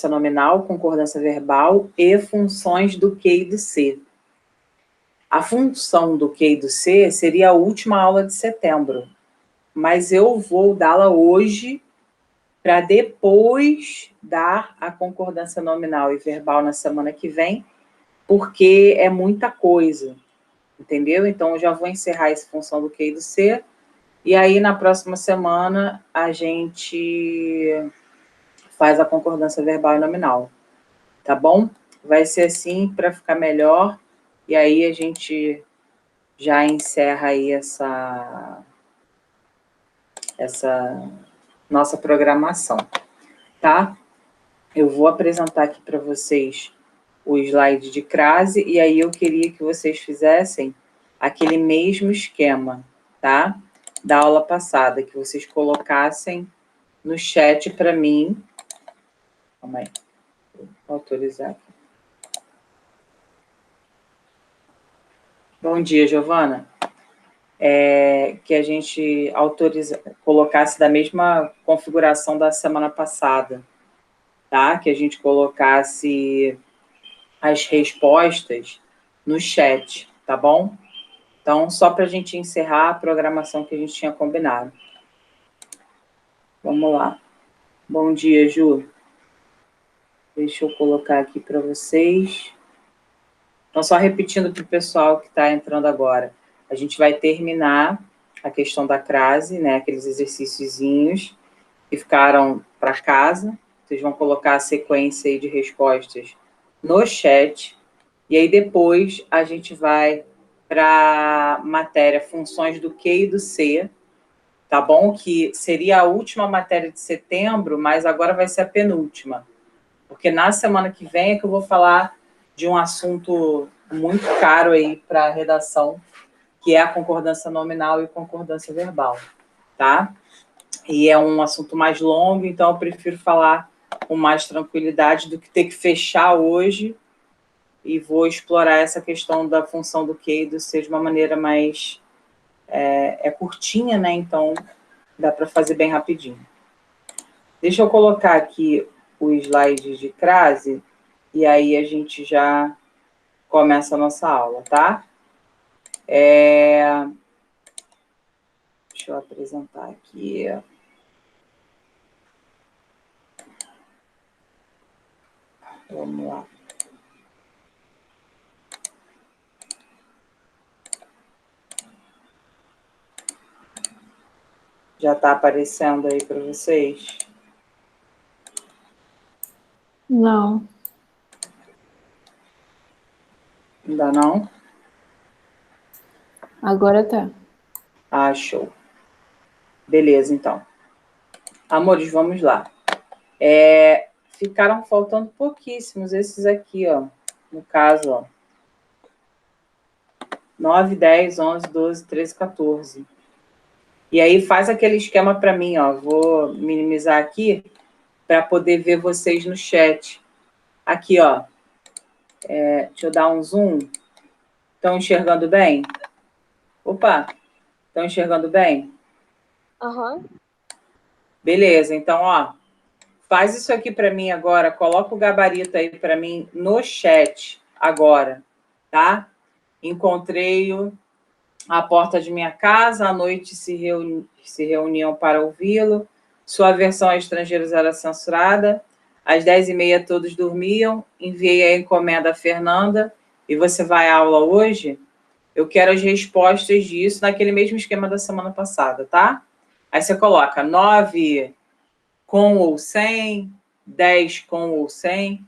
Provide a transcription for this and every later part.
nominal, concordância verbal e funções do Q e do C. A função do Q e do C seria a última aula de setembro, mas eu vou dá-la hoje para depois dar a concordância nominal e verbal na semana que vem, porque é muita coisa, entendeu? Então, eu já vou encerrar essa função do Q e do C, e aí na próxima semana a gente faz a concordância verbal e nominal, tá bom? Vai ser assim para ficar melhor, e aí a gente já encerra aí essa nossa programação, tá? Eu vou apresentar aqui para vocês o slide de crase, e aí eu queria que vocês fizessem aquele mesmo esquema, tá? Da aula passada, que vocês colocassem no chat para mim. Calma aí, vou autorizar aqui. Bom dia, Giovana. Que a gente colocasse da mesma configuração da semana passada, tá? Que a gente colocasse as respostas no chat, tá bom? Então, só para a gente encerrar a programação que a gente tinha combinado. Vamos lá. Bom dia, Ju. Deixa eu colocar aqui para vocês. Então, só repetindo para o pessoal que está entrando agora. A gente vai terminar a questão da crase, né? Aqueles exercíciozinhos que ficaram para casa. Vocês vão colocar a sequência aí de respostas no chat. E aí, depois, a gente vai para a matéria funções do Q e do C, tá bom? Que seria a última matéria de setembro, mas agora vai ser a penúltima. Porque na semana que vem é que eu vou falar de um assunto muito caro aí para a redação, que é a concordância nominal e concordância verbal, tá? E é um assunto mais longo, então eu prefiro falar com mais tranquilidade do que ter que fechar hoje, e vou explorar essa questão da função do Q e do C de uma maneira mais curtinha, né? Então, dá para fazer bem rapidinho. Deixa eu colocar aqui o slide de crase, e aí a gente já começa a nossa aula, tá? Deixa eu apresentar aqui. Vamos lá. Já está aparecendo aí para vocês? Não. Ainda não? Agora tá. Ah, show. Beleza, então. Amores, vamos lá. Ficaram faltando pouquíssimos esses aqui, ó. No caso, ó. 9, 10, 11, 12, 13, 14. E aí faz aquele esquema para mim, ó. Vou minimizar aqui para poder ver vocês no chat. Aqui, ó. Deixa eu dar um zoom. Estão enxergando bem? Opa! Estão enxergando bem? Aham. Beleza, então, ó. Faz isso aqui para mim agora. Coloca o gabarito aí para mim no chat agora, tá? Encontrei a porta de minha casa, à noite se reuniam para ouvi-lo. Sua versão a estrangeiros era censurada. Às 10h30 todos dormiam. Enviei a encomenda a Fernanda. E você vai à aula hoje? Eu quero as respostas disso naquele mesmo esquema da semana passada, tá? Aí você coloca 9 com ou sem, 10 com ou sem,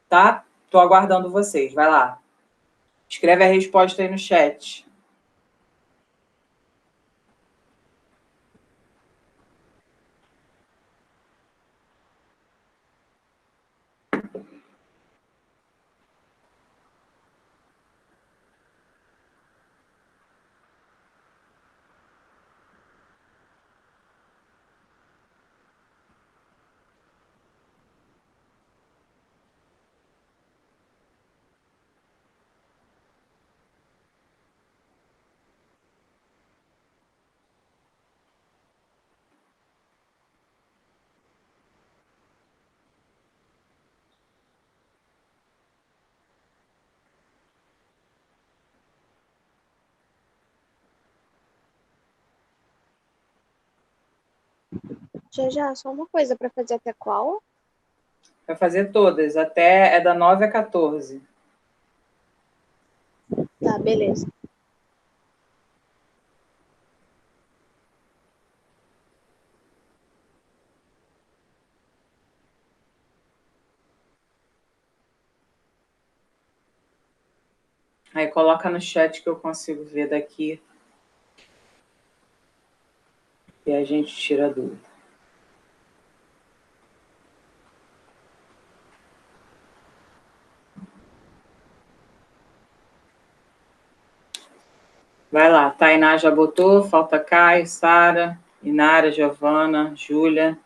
tá? Estou aguardando vocês. Vai lá. Escreve a resposta aí no chat. Já, só uma coisa, para fazer até qual? Vai fazer todas, até é da 9 a 14. Tá, beleza. Aí coloca no chat que eu consigo ver daqui. E a gente tira a dúvida. Vai lá, Tainá já botou, falta Caio, Sara, Inara, Giovana, Júlia.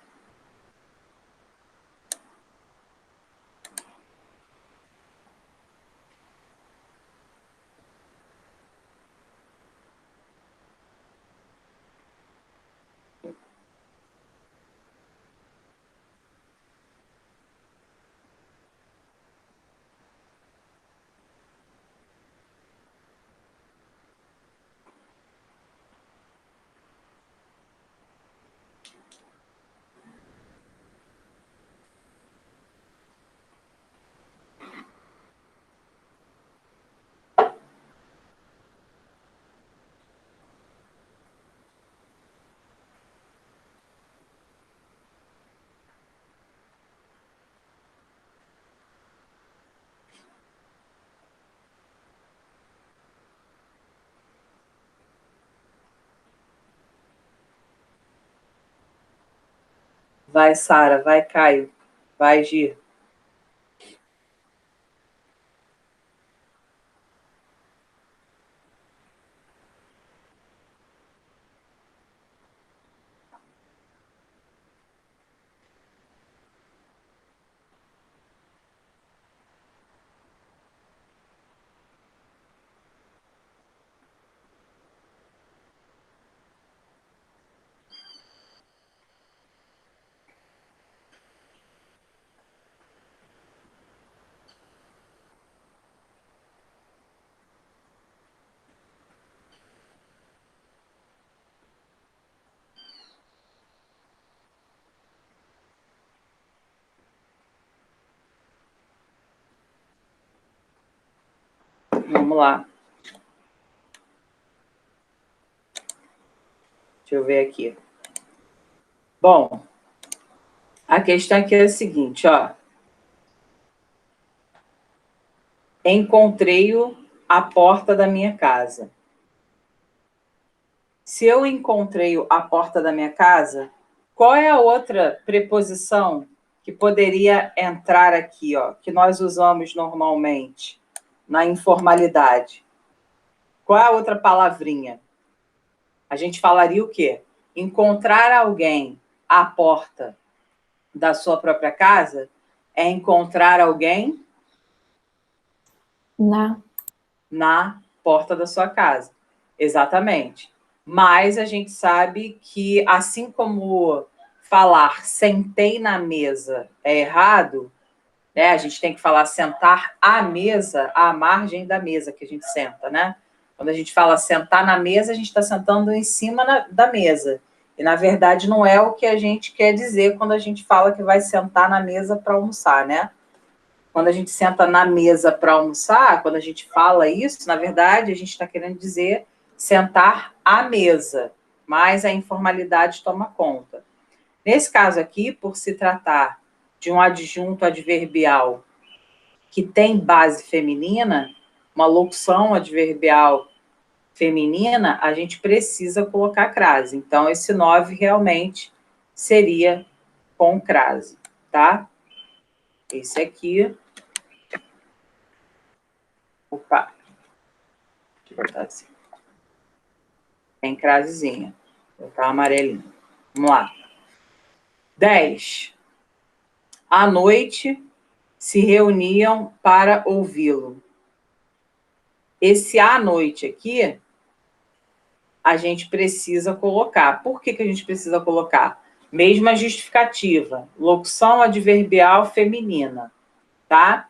Vai, Sara, vai, Caio, vai, Gi. Vamos lá. Deixa eu ver aqui. Bom, a questão aqui é a seguinte, ó. Encontrei-o à porta da minha casa. Se eu encontrei-o à porta da minha casa, qual é a outra preposição que poderia entrar aqui, ó, que nós usamos normalmente na informalidade? Qual é a outra palavrinha? A gente falaria o quê? Encontrar alguém à porta da sua própria casa é encontrar alguém na porta da sua casa. Exatamente. Mas a gente sabe que, assim como falar sentei na mesa é errado, né? A gente tem que falar sentar à mesa, à margem da mesa que a gente senta, né? Quando a gente fala sentar na mesa, a gente está sentando em cima da mesa. E, na verdade, não é o que a gente quer dizer quando a gente fala que vai sentar na mesa para almoçar, né? Quando a gente senta na mesa para almoçar, quando a gente fala isso, na verdade, a gente está querendo dizer sentar à mesa, mas a informalidade toma conta. Nesse caso aqui, por se tratar de um adjunto adverbial que tem base feminina, uma locução adverbial feminina, a gente precisa colocar crase. Então, esse 9 realmente seria com crase, tá? Esse aqui... Opa! Deixa eu botar assim. Tem crasezinha. Vou botar amarelinho. Vamos lá. 10. À noite, se reuniam para ouvi-lo. Esse à noite aqui, a gente precisa colocar. Por que a gente precisa colocar? Mesma justificativa. Locução adverbial feminina, tá?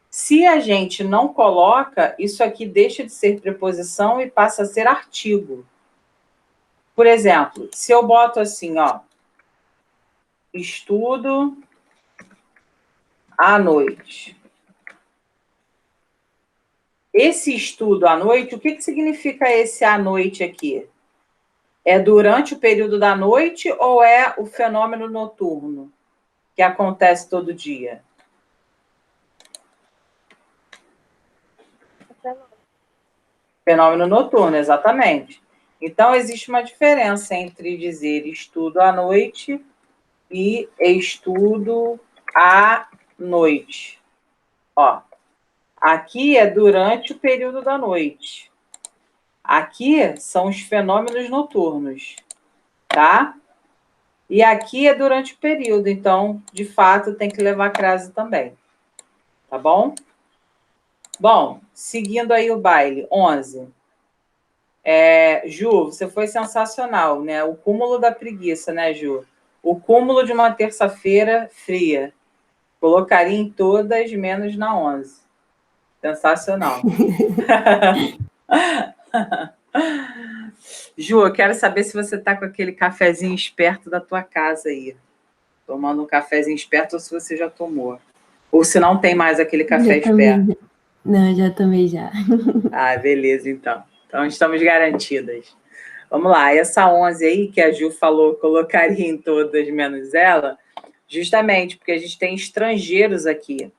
Se a gente não coloca, isso aqui deixa de ser preposição e passa a ser artigo. Por exemplo, se eu boto assim, ó, estudo à noite. Esse estudo à noite, o que significa esse à noite aqui? É durante o período da noite ou é o fenômeno noturno que acontece todo dia? Fenômeno noturno, exatamente. Então, existe uma diferença entre dizer estudo à noite e estudo à noite. Ó, aqui é durante o período da noite. Aqui são os fenômenos noturnos, tá? E aqui é durante o período, então, de fato, tem que levar crase também. Tá bom? Bom, seguindo aí o baile, 11. Ju, você foi sensacional, né? O cúmulo da preguiça, né, Ju? O cúmulo de uma terça-feira fria. Colocaria em todas, menos na 11. Sensacional. Ju, eu quero saber se você está com aquele cafezinho esperto da tua casa aí. Tomando um cafezinho esperto ou se você já tomou. Ou se não tem mais aquele café esperto. Não, já tomei já. Ah, beleza, então. Então, estamos garantidas. Vamos lá, essa 11 aí que a Ju falou, colocaria em todas menos ela, justamente porque a gente tem estrangeiros aqui.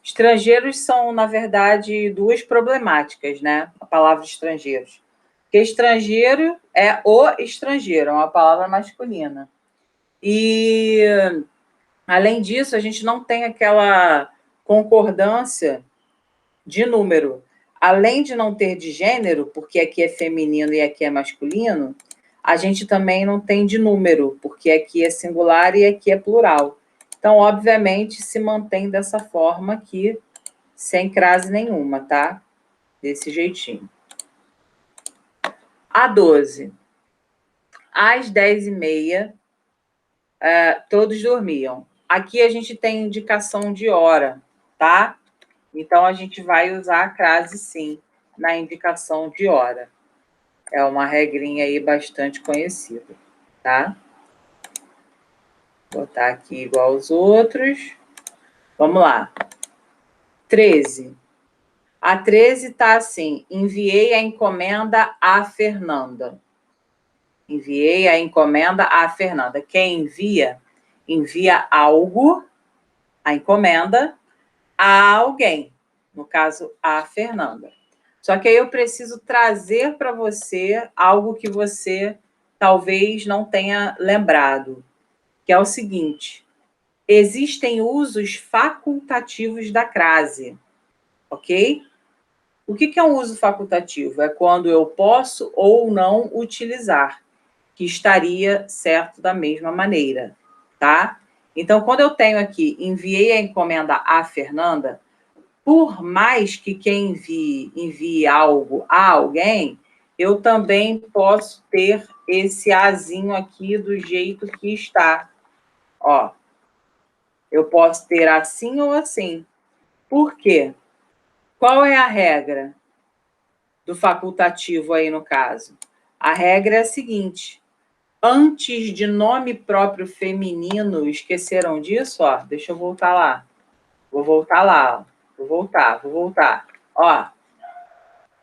Estrangeiros são, na verdade, duas problemáticas, né? A palavra estrangeiros. Porque estrangeiro é o estrangeiro, é uma palavra masculina. E, além disso, a gente não tem aquela concordância de número. Além de não ter de gênero, porque aqui é feminino e aqui é masculino, a gente também não tem de número, porque aqui é singular e aqui é plural. Então, obviamente, se mantém dessa forma aqui, sem crase nenhuma, tá? Desse jeitinho. A 12. Às 10h30, todos dormiam. Aqui a gente tem indicação de hora, tá? Então, a gente vai usar a crase, sim, na indicação de hora. É uma regrinha aí bastante conhecida, tá? Vou botar aqui igual aos outros. Vamos lá. 13. A 13 está assim: enviei a encomenda à Fernanda. Enviei a encomenda à Fernanda. Quem envia? Envia algo, a encomenda, a alguém. No caso, a Fernanda. Só que aí eu preciso trazer para você algo que você talvez não tenha lembrado, que é o seguinte: existem usos facultativos da crase, ok? O que é um uso facultativo? É quando eu posso ou não utilizar, que estaria certo da mesma maneira, tá? Então, quando eu tenho aqui, enviei a encomenda à Fernanda, por mais que quem envie algo a alguém, eu também posso ter esse azinho aqui do jeito que está. Ó, eu posso ter assim ou assim. Por quê? Qual é a regra do facultativo aí no caso? A regra é a seguinte: antes de nome próprio feminino, esqueceram disso? Ó, deixa eu voltar lá. Vou voltar lá, ó. Vou voltar. Ó,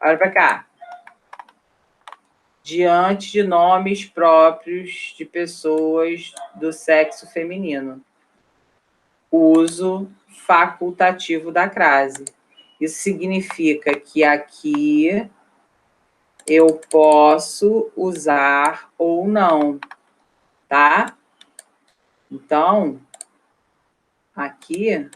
olha para cá. Diante de nomes próprios de pessoas do sexo feminino. Uso facultativo da crase. Isso significa que aqui eu posso usar ou não, tá? Então, aqui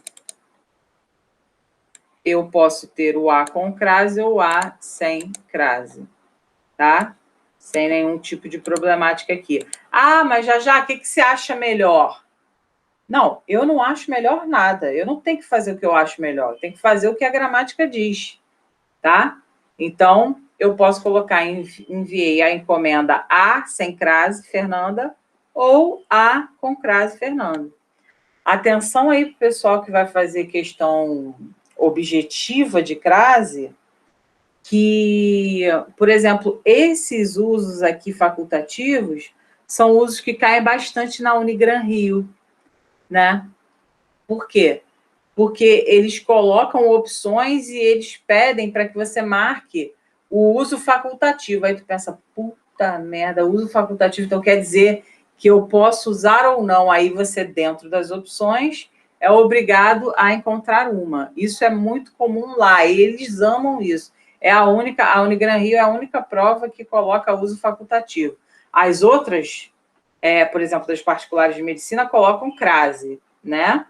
eu posso ter o A com crase ou A sem crase, tá? Sem nenhum tipo de problemática aqui. Ah, mas já, o que você acha melhor? Não, eu não acho melhor nada. Eu não tenho que fazer o que eu acho melhor. Eu tenho que fazer o que a gramática diz, tá? Então, eu posso colocar, enviei a encomenda A sem crase, Fernanda, ou A com crase, Fernanda. Atenção aí para o pessoal que vai fazer questão objetiva de crase, que, por exemplo, esses usos aqui facultativos são usos que caem bastante na Unigran Rio, né? Por quê? Porque eles colocam opções e eles pedem para que você marque o uso facultativo. Aí tu pensa, puta merda, uso facultativo, então quer dizer que eu posso usar ou não. Aí você, dentro das opções, é obrigado a encontrar uma. Isso é muito comum lá, e eles amam isso. A Unigran Rio é a única prova que coloca uso facultativo. As outras, por exemplo, das particulares de medicina, colocam crase, né?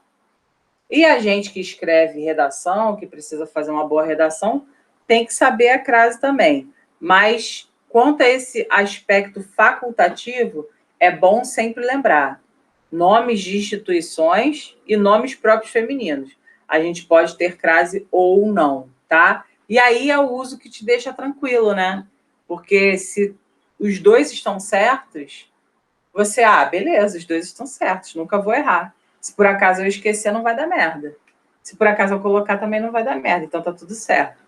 E a gente que escreve redação, que precisa fazer uma boa redação, tem que saber a crase também. Mas, quanto a esse aspecto facultativo, é bom sempre lembrar nomes de instituições e nomes próprios femininos. A gente pode ter crase ou não, tá? E aí é o uso que te deixa tranquilo, né? Porque se os dois estão certos, você, beleza, os dois estão certos, nunca vou errar. Se por acaso eu esquecer, não vai dar merda. Se por acaso eu colocar, também não vai dar merda. Então tá tudo certo.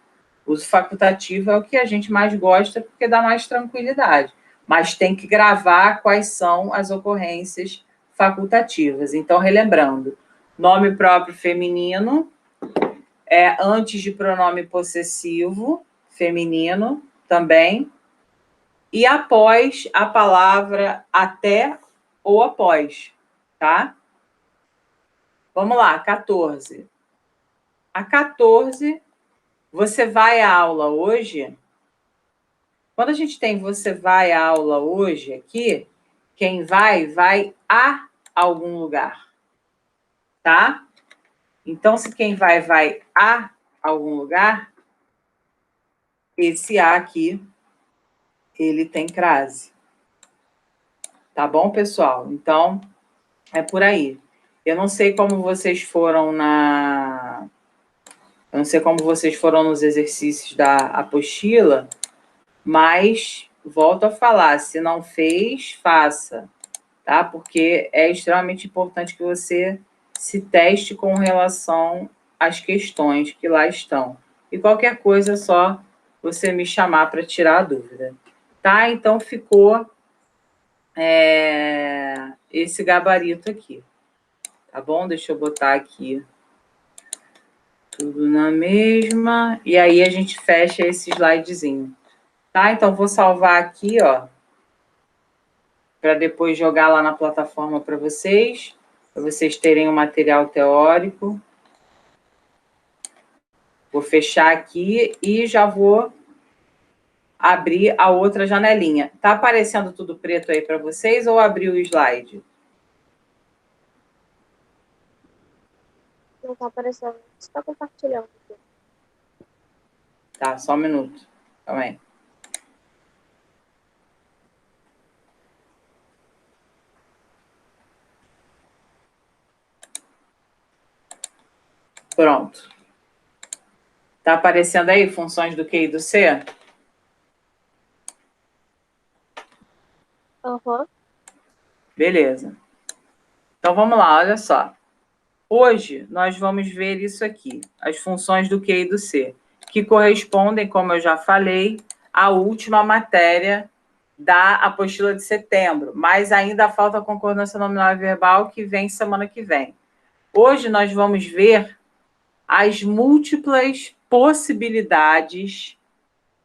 O uso facultativo é o que a gente mais gosta, porque dá mais tranquilidade. Mas tem que gravar quais são as ocorrências facultativas. Então, relembrando, nome próprio feminino, antes de pronome possessivo, feminino também, e após a palavra até ou após, tá? Vamos lá, 14. A 14, você vai à aula hoje. Quando a gente tem você vai à aula hoje aqui, quem vai a algum lugar, tá? Então, se quem vai a algum lugar, esse a aqui, ele tem crase. Tá bom, pessoal? Então, é por aí. Eu não sei como vocês foram Eu não sei como vocês foram nos exercícios da apostila, mas volto a falar, se não fez, faça, tá? Porque é extremamente importante que você se teste com relação às questões que lá estão. E qualquer coisa é só você me chamar para tirar a dúvida. Tá? Então ficou esse gabarito aqui. Tá bom? Deixa eu botar aqui tudo na mesma. E aí a gente fecha esse slidezinho. Tá? Então, vou salvar aqui, ó, para depois jogar lá na plataforma para vocês terem o material teórico. Vou fechar aqui e já vou abrir a outra janelinha. Tá aparecendo tudo preto aí para vocês ou abriu o slide? Não tá aparecendo. Você tá compartilhando aqui. Tá, só um minuto. Calma aí. Pronto. Tá aparecendo aí funções do Q e do C? Aham. Beleza. Então, vamos lá, olha só. Hoje, nós vamos ver isso aqui, as funções do Q e do C, que correspondem, como eu já falei, à última matéria da apostila de setembro, mas ainda falta a concordância nominal e verbal, que vem semana que vem. Hoje, nós vamos ver as múltiplas possibilidades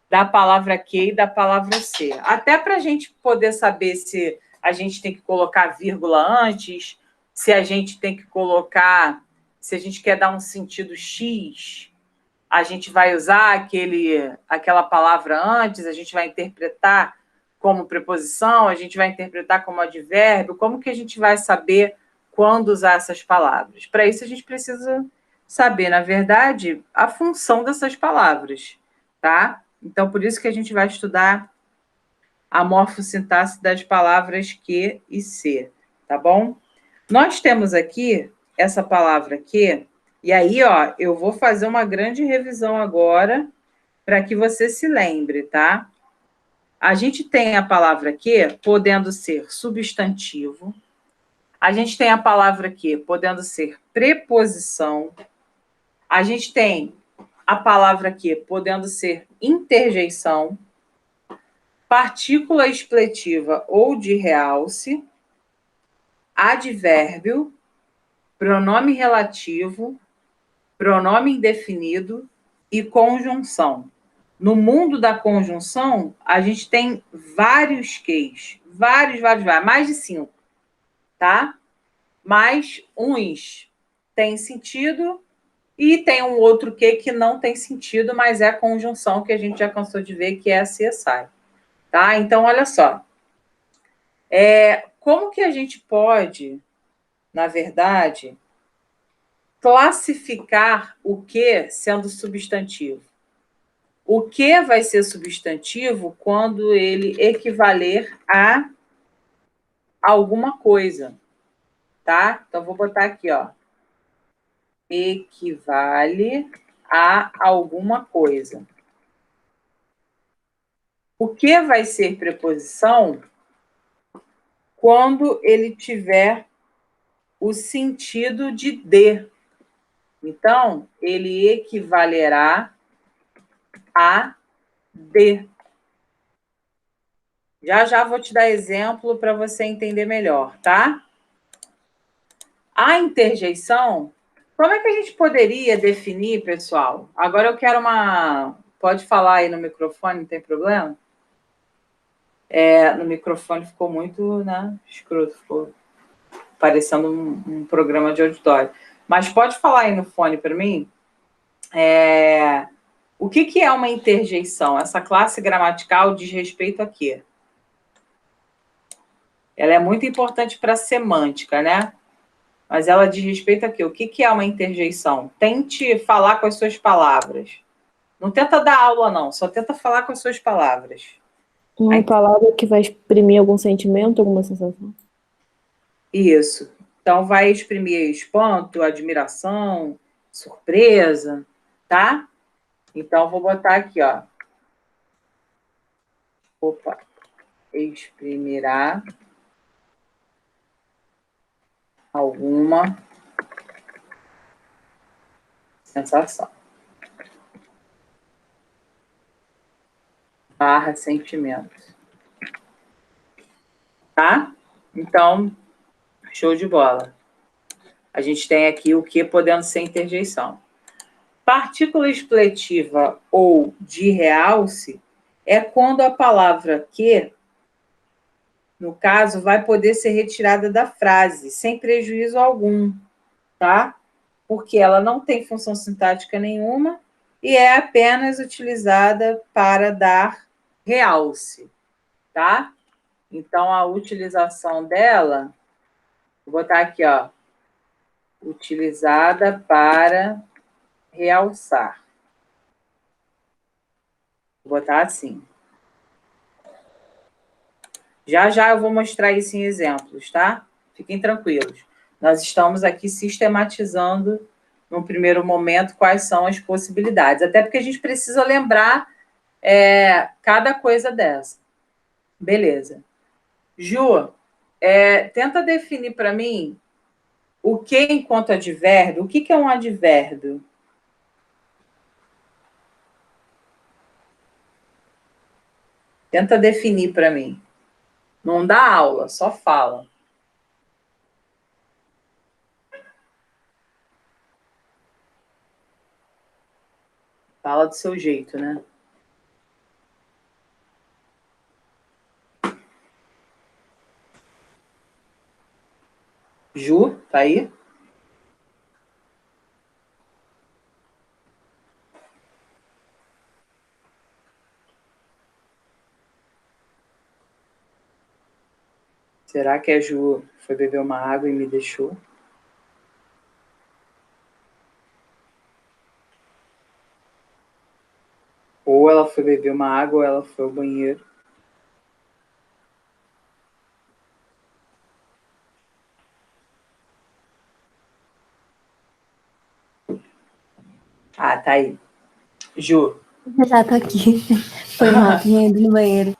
da palavra Q e da palavra C. Até para a gente poder saber se a gente tem que colocar vírgula antes, se a gente tem que colocar, se a gente quer dar um sentido X, a gente vai usar aquela palavra antes, a gente vai interpretar como preposição, a gente vai interpretar como advérbio, como que a gente vai saber quando usar essas palavras? Para isso, a gente precisa saber, na verdade, a função dessas palavras, tá? Então, por isso que a gente vai estudar a morfossintaxe das palavras Q e C, tá bom? Nós temos aqui essa palavra Q, e aí, ó, eu vou fazer uma grande revisão agora para que você se lembre, tá? A gente tem a palavra Q podendo ser substantivo, a gente tem a palavra Q podendo ser preposição, a gente tem a palavra Q podendo ser interjeição, partícula expletiva ou de realce, advérbio pronome relativo, pronome indefinido e conjunção. No mundo da conjunção, a gente tem vários quês, vários, mais de 5, tá? Mas uns têm sentido e tem um outro que não tem sentido, mas é a conjunção que a gente já cansou de ver, que é a CSI, tá? Então, olha só. Como que a gente pode, na verdade, classificar o que sendo substantivo? O que vai ser substantivo quando ele equivaler a alguma coisa, tá? Então, vou botar aqui, ó. Equivale a alguma coisa. O que vai ser preposição quando ele tiver o sentido de de. Então, ele equivalerá a de. Já vou te dar exemplo para você entender melhor, tá? A interjeição, como é que a gente poderia definir, pessoal? Agora eu quero uma... Pode falar aí no microfone, não tem problema? No microfone ficou muito, né, escroto, ficou parecendo um programa de auditório. Mas pode falar aí no fone para mim? O que é uma interjeição? Essa classe gramatical diz respeito a quê? Ela é muito importante para a semântica, né? Mas ela diz respeito a quê? O que é uma interjeição? Tente falar com as suas palavras. Não tenta dar aula, não. Só tenta falar com as suas palavras. Uma palavra que vai exprimir algum sentimento, alguma sensação. Isso. Então, vai exprimir espanto, admiração, surpresa, tá? Então, vou botar aqui, ó. Opa. Exprimirá alguma sensação. / sentimento. Tá? Então, show de bola. A gente tem aqui o que podendo ser interjeição. Partícula expletiva ou de realce é quando a palavra que, no caso, vai poder ser retirada da frase, sem prejuízo algum, tá? Porque ela não tem função sintática nenhuma e é apenas utilizada para dar realce, tá? Então, a utilização dela, vou botar aqui, ó, utilizada para realçar. Vou botar assim. Já eu vou mostrar isso em exemplos, tá? Fiquem tranquilos. Nós estamos aqui sistematizando, num primeiro momento, quais são as possibilidades. Até porque a gente precisa lembrar cada coisa dessa. Beleza. Ju, tenta definir para mim o que enquanto advérbio. O que é um advérbio? Tenta definir para mim. Não dá aula, só fala. Fala do seu jeito, né? Ju, tá aí? Será que a Ju foi beber uma água e me deixou? Ou ela foi beber uma água ou ela foi ao banheiro. Ah, tá aí. Ju. Já tô aqui. Foi mal, tinha ido no banheiro.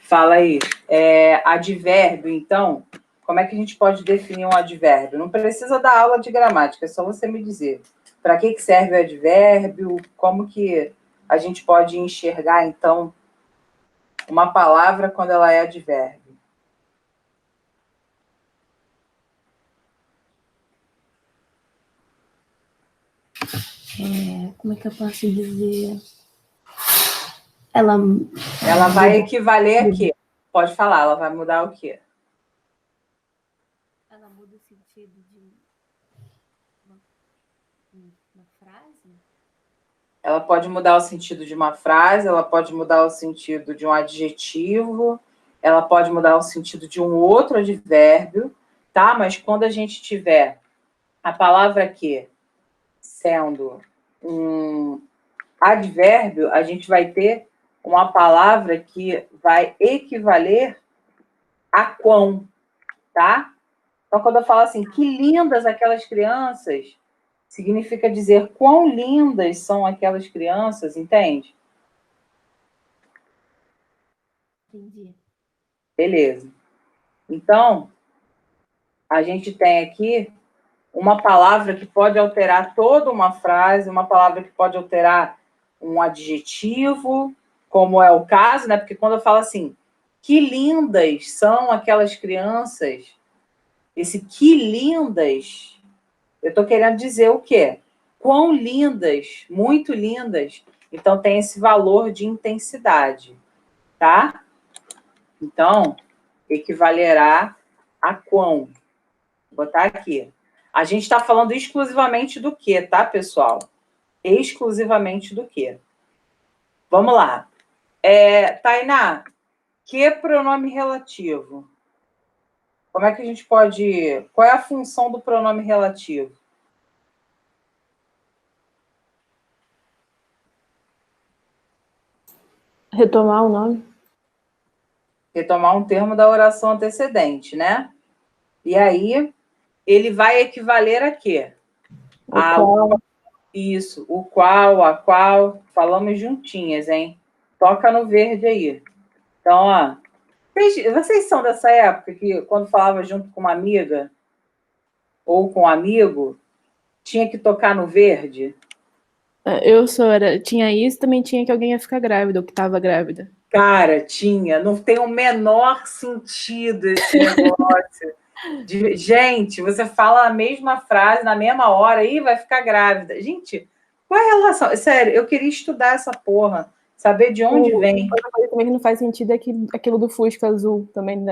Fala aí. Advérbio, então, como é que a gente pode definir um advérbio? Não precisa dar aula de gramática, é só você me dizer. Para que serve o advérbio? Como que a gente pode enxergar, então, uma palavra quando ela é advérbio? Como é que eu posso dizer? Ela vai equivaler a quê? Pode falar, ela vai mudar o quê? ela muda o sentido de uma frase? Ela pode mudar o sentido de uma frase, ela pode mudar o sentido de um adjetivo, ela pode mudar o sentido de um outro advérbio, tá? Mas quando a gente tiver a palavra aqui sendo um advérbio, a gente vai ter uma palavra que vai equivaler a quão, tá? Então, quando eu falo assim, que lindas aquelas crianças, significa dizer quão lindas são aquelas crianças, entende? Entendi. Beleza. Então, a gente tem aqui uma palavra que pode alterar toda uma frase, uma palavra que pode alterar um adjetivo, como é o caso, né? Porque quando eu falo assim, que lindas são aquelas crianças, esse que lindas, eu estou querendo dizer o quê? Quão lindas, muito lindas. Então, tem esse valor de intensidade, tá? Então, equivalerá a quão. Vou botar aqui. A gente está falando exclusivamente do quê, tá, pessoal? Exclusivamente do quê? Vamos lá. Tainá, que pronome relativo? Como é que a gente pode... Qual é a função do pronome relativo? Retomar o nome? Retomar um termo da oração antecedente, né? E aí, ele vai equivaler a quê? Isso, o qual, a qual. Falamos juntinhas, hein? Toca no verde aí. Então, ó, vocês são dessa época que, quando falava junto com uma amiga ou com um amigo, tinha que tocar no verde? Tinha isso, também tinha que alguém ia ficar grávida, ou que estava grávida. Cara, tinha. Não tem o menor sentido esse negócio. Gente, você fala a mesma frase na mesma hora e vai ficar grávida. Gente, qual é a relação? Sério, eu queria estudar essa porra, saber de onde vem. Outra coisa também que não faz sentido é aquilo do Fusca azul, também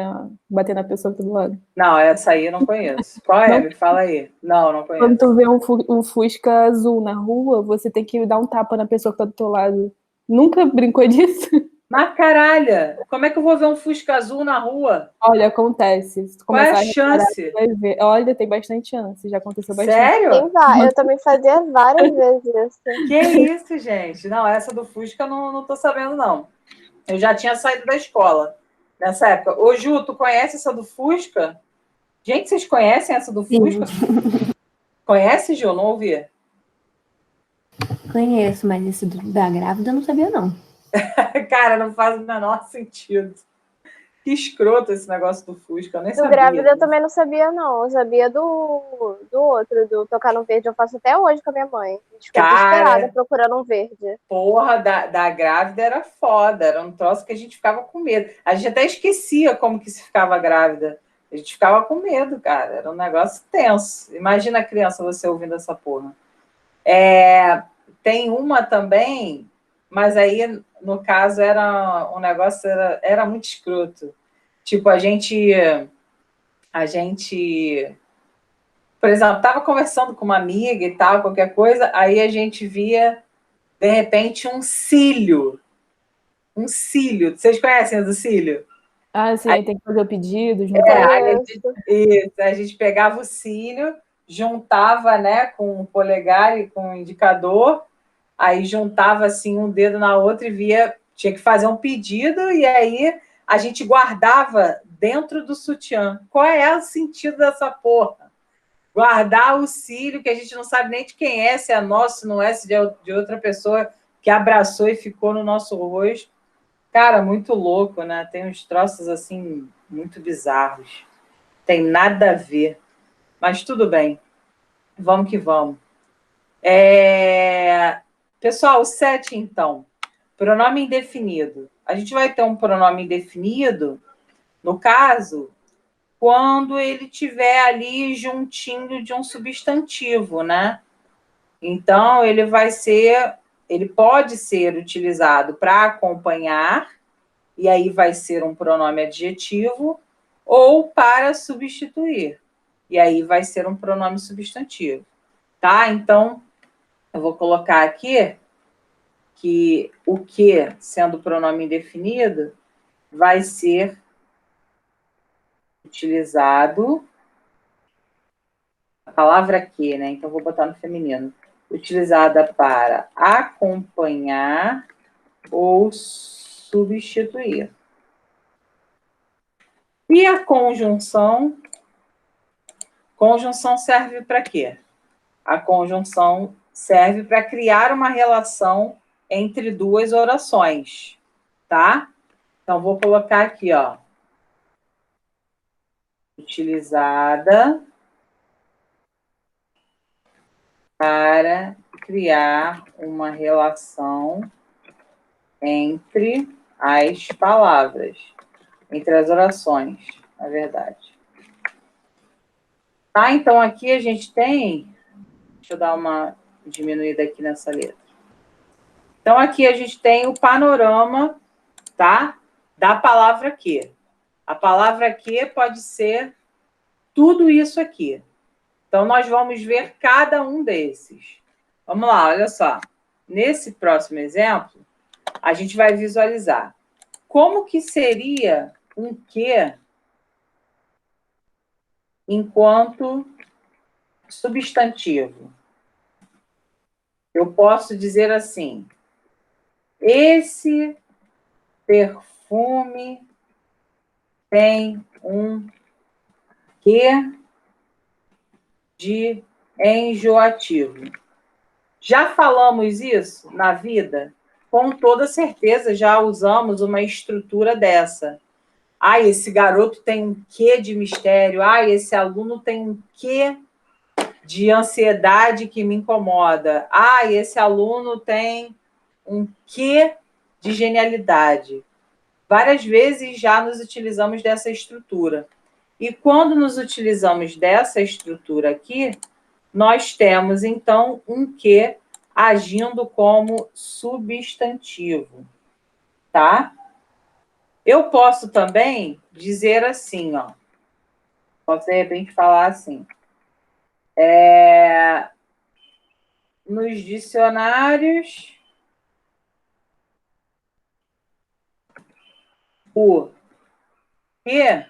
bater na pessoa do lado. Não, essa aí eu não conheço. Qual é? Não? Me fala aí. Não Quando conheço. tu vê um Fusca azul na rua, você tem que dar um tapa na pessoa que tá do teu lado. Nunca brincou disso? Mas caralho, como é que eu vou ver um Fusca azul na rua? Olha, acontece. Se tu Qual é começar a a reparar, chance? tu vai ver. Olha, tem bastante chance, já aconteceu bastante. Sério? Eu também fazia várias vezes isso. Que isso, gente? Não, essa do Fusca eu não tô sabendo, não. Eu já tinha saído da escola nessa época. Ô, Ju, tu conhece essa do Fusca? Gente, vocês conhecem essa do Fusca? Conhece, Ju? Não ouvi. Conheço, mas esse da grávida eu não sabia, não. Cara, não faz o menor sentido. Que escroto esse negócio do Fusca, eu nem sabia. Do grávida eu também não sabia, não. Eu sabia do outro, do tocar no verde. Eu faço até hoje com a minha mãe. A gente ficou desesperada procurando um verde. Porra, da grávida era foda. Era um troço que a gente ficava com medo. A gente até esquecia como que se ficava grávida. A gente ficava com medo, cara. Era um negócio tenso. Imagina a criança, você ouvindo essa porra. Tem uma também, mas aí, no caso, era um negócio, era muito escroto. Tipo, a gente, por exemplo, estava conversando com uma amiga e tal, qualquer coisa, aí a gente via, de repente, um cílio. Um cílio. Vocês conhecem o do cílio? Ah, sim, aí tem que fazer o pedido. A gente pegava o cílio, juntava, né, com o polegar e com o indicador, aí juntava assim um dedo na outra e via, tinha que fazer um pedido, e aí a gente guardava dentro do sutiã. Qual é o sentido dessa porra? Guardar o cílio, que a gente não sabe nem de quem é, se é nosso, se não é, se é de outra pessoa que abraçou e ficou no nosso rosto. Cara, muito louco, né? Tem uns troços assim muito bizarros. Tem nada a ver. Mas tudo bem. Vamos que vamos. Pessoal, o 7, então. Pronome indefinido. A gente vai ter um pronome indefinido, no caso, quando ele estiver ali juntinho de um substantivo, né? Então, ele pode ser utilizado para acompanhar, e aí vai ser um pronome adjetivo, ou para substituir, e aí vai ser um pronome substantivo, tá? Então, eu vou colocar aqui que o que, sendo pronome indefinido, vai ser utilizado, a palavra que, né? Então, vou botar no feminino. Utilizada para acompanhar ou substituir. E a conjunção? Conjunção serve para quê? A conjunção serve para criar uma relação entre duas orações, tá? Então, vou colocar aqui, ó. Utilizada para criar uma relação entre as palavras, entre as orações, na verdade. Tá? Então, aqui a gente tem... Deixa eu dar uma diminuída aqui nessa letra. Então, aqui a gente tem o panorama, tá? Da palavra que. A palavra que pode ser tudo isso aqui. Então, nós vamos ver cada um desses. Vamos lá, olha só. Nesse próximo exemplo, a gente vai visualizar como que seria um que enquanto substantivo. Eu posso dizer assim: esse perfume tem um quê de enjoativo. Já falamos isso na vida? Com toda certeza já usamos uma estrutura dessa. Ah, esse garoto tem um quê de mistério. Ah, esse aluno tem um quê de ansiedade que me incomoda. Ah, esse aluno tem um quê de genialidade. Várias vezes já nos utilizamos dessa estrutura. E quando nos utilizamos dessa estrutura aqui, nós temos, então, um que agindo como substantivo, tá? Eu posso também dizer assim, ó. Posso, de repente, falar assim. Nos dicionários, o que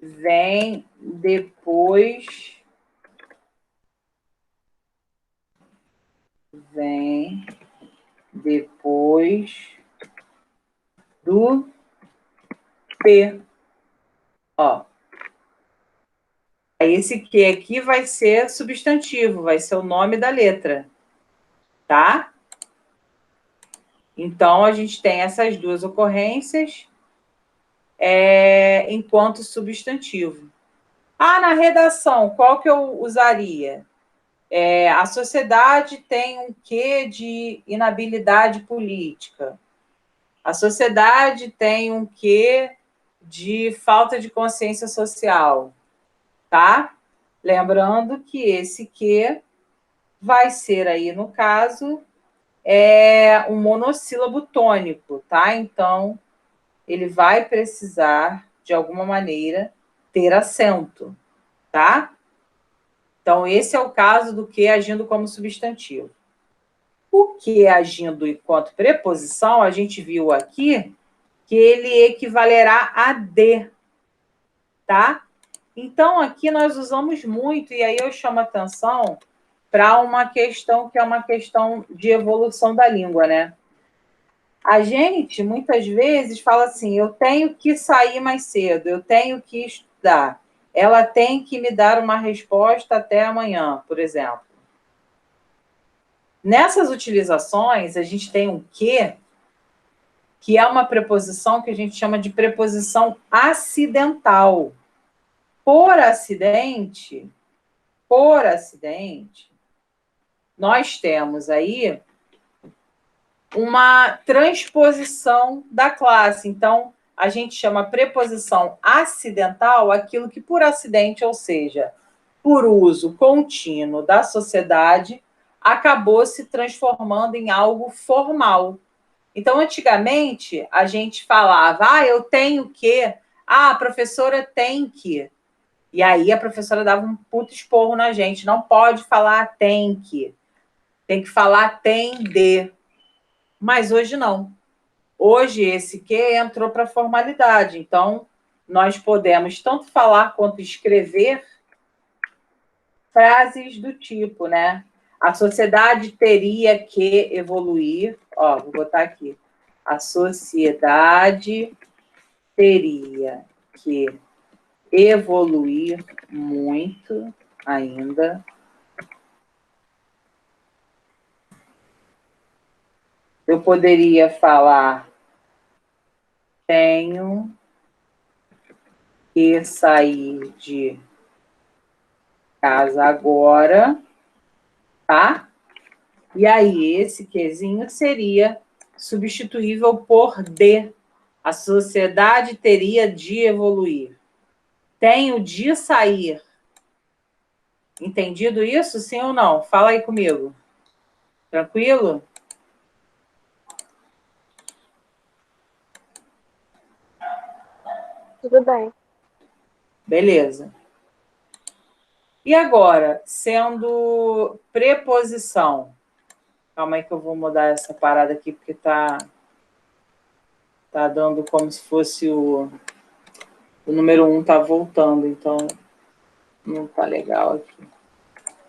vem depois do P. Ó. Esse que aqui vai ser substantivo, vai ser o nome da letra, tá? Então, a gente tem essas duas ocorrências enquanto substantivo. Ah, na redação, qual que eu usaria? A sociedade tem um quê de inabilidade política. A sociedade tem um quê de falta de consciência social, tá? Lembrando que esse quê vai ser aí, no caso, um monossílabo tônico, tá? Então, ele vai precisar, de alguma maneira, ter acento, tá? Então, esse é o caso do que agindo como substantivo. O que agindo enquanto preposição, a gente viu aqui que ele equivalerá a de, tá? Então, aqui nós usamos muito, e aí eu chamo a atenção para uma questão que é uma questão de evolução da língua, né? A gente, muitas vezes, fala assim, eu tenho que sair mais cedo, eu tenho que estudar, ela tem que me dar uma resposta até amanhã, por exemplo. Nessas utilizações, a gente tem um que é uma preposição que a gente chama de preposição acidental. Por acidente, nós temos aí uma transposição da classe. Então, a gente chama preposição acidental aquilo que por acidente, ou seja, por uso contínuo da sociedade, acabou se transformando em algo formal. Então, antigamente, a gente falava, eu tenho que, a professora tem que. E aí a professora dava um puto esporro na gente, não pode falar tem que falar tem de. Mas hoje não. Hoje esse que entrou para a formalidade. Então, nós podemos tanto falar quanto escrever frases do tipo, né? A sociedade teria que evoluir. Vou botar aqui. A sociedade teria que evoluir muito ainda. Eu poderia falar tenho que sair de casa agora, tá? E aí, esse quezinho seria substituível por de. A sociedade teria de evoluir. Tenho de sair. Entendido isso, sim ou não? Fala aí comigo. Tranquilo? Tudo bem. Beleza. E agora, sendo preposição. Calma aí que eu vou mudar essa parada aqui, porque tá dando como se fosse o número 1 tá voltando, então não tá legal aqui.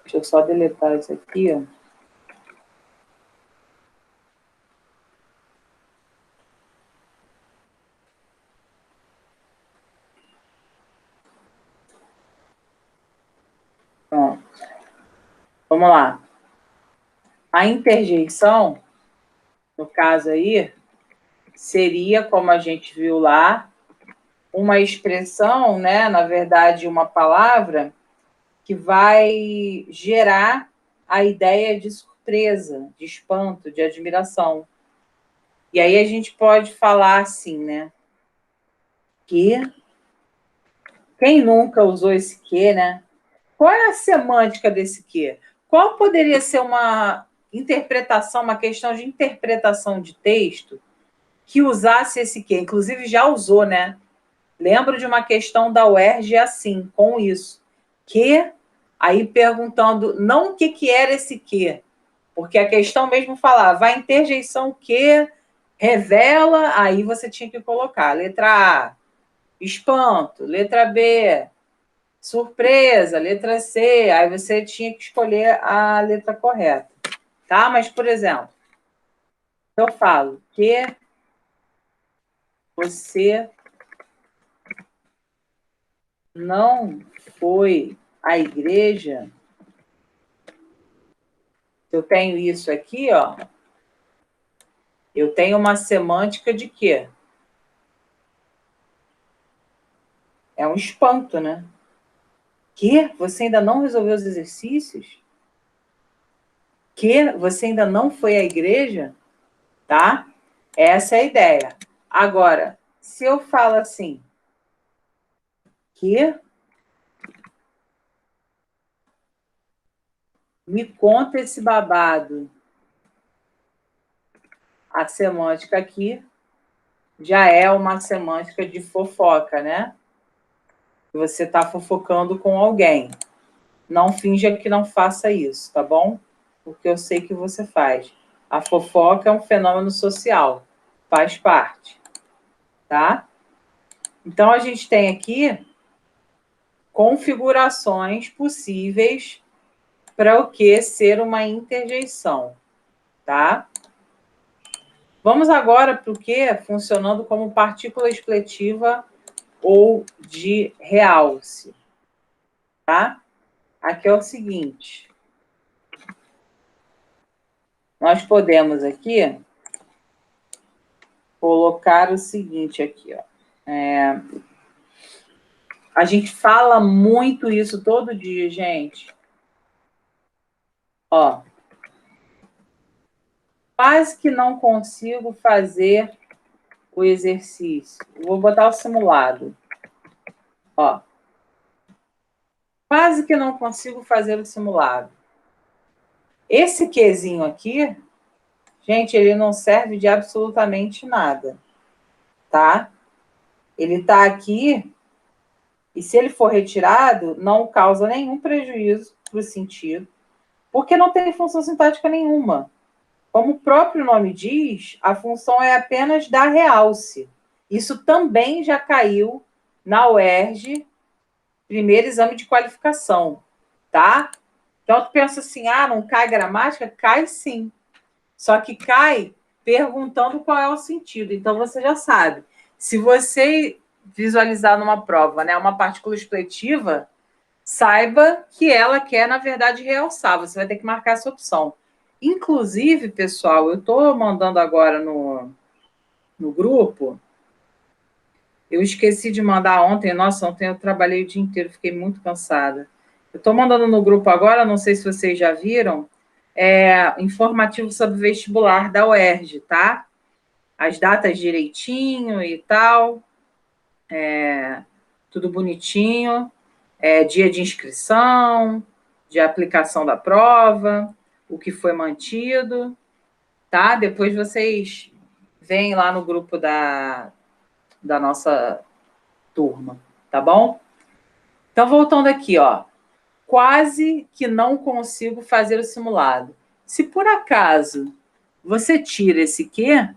Deixa eu só deletar isso aqui, ó. Pronto. Vamos lá. A interjeição, no caso aí, seria, como a gente viu lá, uma expressão, né? Na verdade, uma palavra que vai gerar a ideia de surpresa, de espanto, de admiração. E aí a gente pode falar assim, né? Que quem nunca usou esse que, né? Qual é a semântica desse que? Qual poderia ser uma interpretação, uma questão de interpretação de texto que usasse esse que? Inclusive já usou, né? Lembro de uma questão da UERJ assim, com isso. Que, aí perguntando, não o que era esse que, porque a questão mesmo falava, a interjeição que revela, aí você tinha que colocar letra A, espanto, letra B, surpresa, letra C, aí você tinha que escolher a letra correta, tá? Mas, por exemplo, eu falo que você não foi à igreja, eu tenho isso aqui, ó, eu tenho uma semântica de quê? É um espanto, né? Que? Você ainda não resolveu os exercícios? Que? Você ainda não foi à igreja? Tá? Essa é a ideia. Agora, se eu falo assim, que me conta esse babado, a semântica aqui já é uma semântica de fofoca, né? Você está fofocando com alguém. Não finja que não faça isso, tá bom? Porque eu sei que você faz. A fofoca é um fenômeno social, faz parte, tá? Então, a gente tem aqui configurações possíveis para o que ser uma interjeição, tá? Vamos agora para o que funcionando como partícula expletiva ou de realce, tá? Aqui é o seguinte. Nós podemos aqui colocar o seguinte aqui, ó. A gente fala muito isso todo dia, gente. Ó. Quase que não consigo fazer o exercício. Vou botar o simulado. Ó. Quase que não consigo fazer o simulado. Esse Qzinho aqui, gente, ele não serve de absolutamente nada, tá? Ele está aqui, e se ele for retirado, não causa nenhum prejuízo para o sentido, porque não tem função sintática nenhuma. Como o próprio nome diz, a função é apenas dar realce. Isso também já caiu na UERJ, primeiro exame de qualificação, tá? Então, tu pensa assim, não cai gramática? Cai sim. Só que cai perguntando qual é o sentido. Então, você já sabe. Se você visualizar numa prova, né, uma partícula expletiva, saiba que ela quer, na verdade, realçar. Você vai ter que marcar essa opção. Inclusive, pessoal, eu estou mandando agora no grupo. Eu esqueci de mandar ontem. Nossa, ontem eu trabalhei o dia inteiro, fiquei muito cansada. Eu estou mandando no grupo agora, não sei se vocês já viram, informativo sobre o vestibular da UERJ, tá? As datas direitinho e tal, tudo bonitinho, dia de inscrição, de aplicação da prova, o que foi mantido, tá? Depois vocês vêm lá no grupo da nossa turma, tá bom? Então, voltando aqui, ó. Quase que não consigo fazer o simulado. Se por acaso você tira esse quê,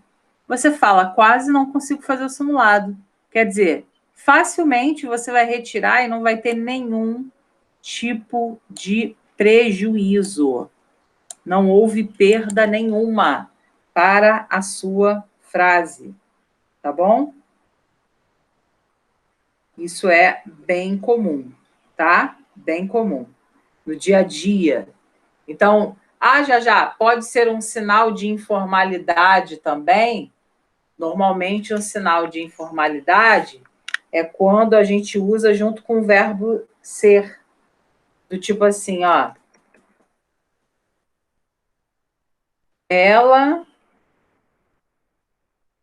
você fala, quase não consigo fazer o simulado. Quer dizer, facilmente você vai retirar e não vai ter nenhum tipo de prejuízo. Não houve perda nenhuma para a sua frase. Tá bom? Isso é bem comum, tá? Bem comum. No dia a dia. Então, já, pode ser um sinal de informalidade também. Normalmente, um sinal de informalidade é quando a gente usa junto com o verbo ser. Do tipo assim, ó. Ela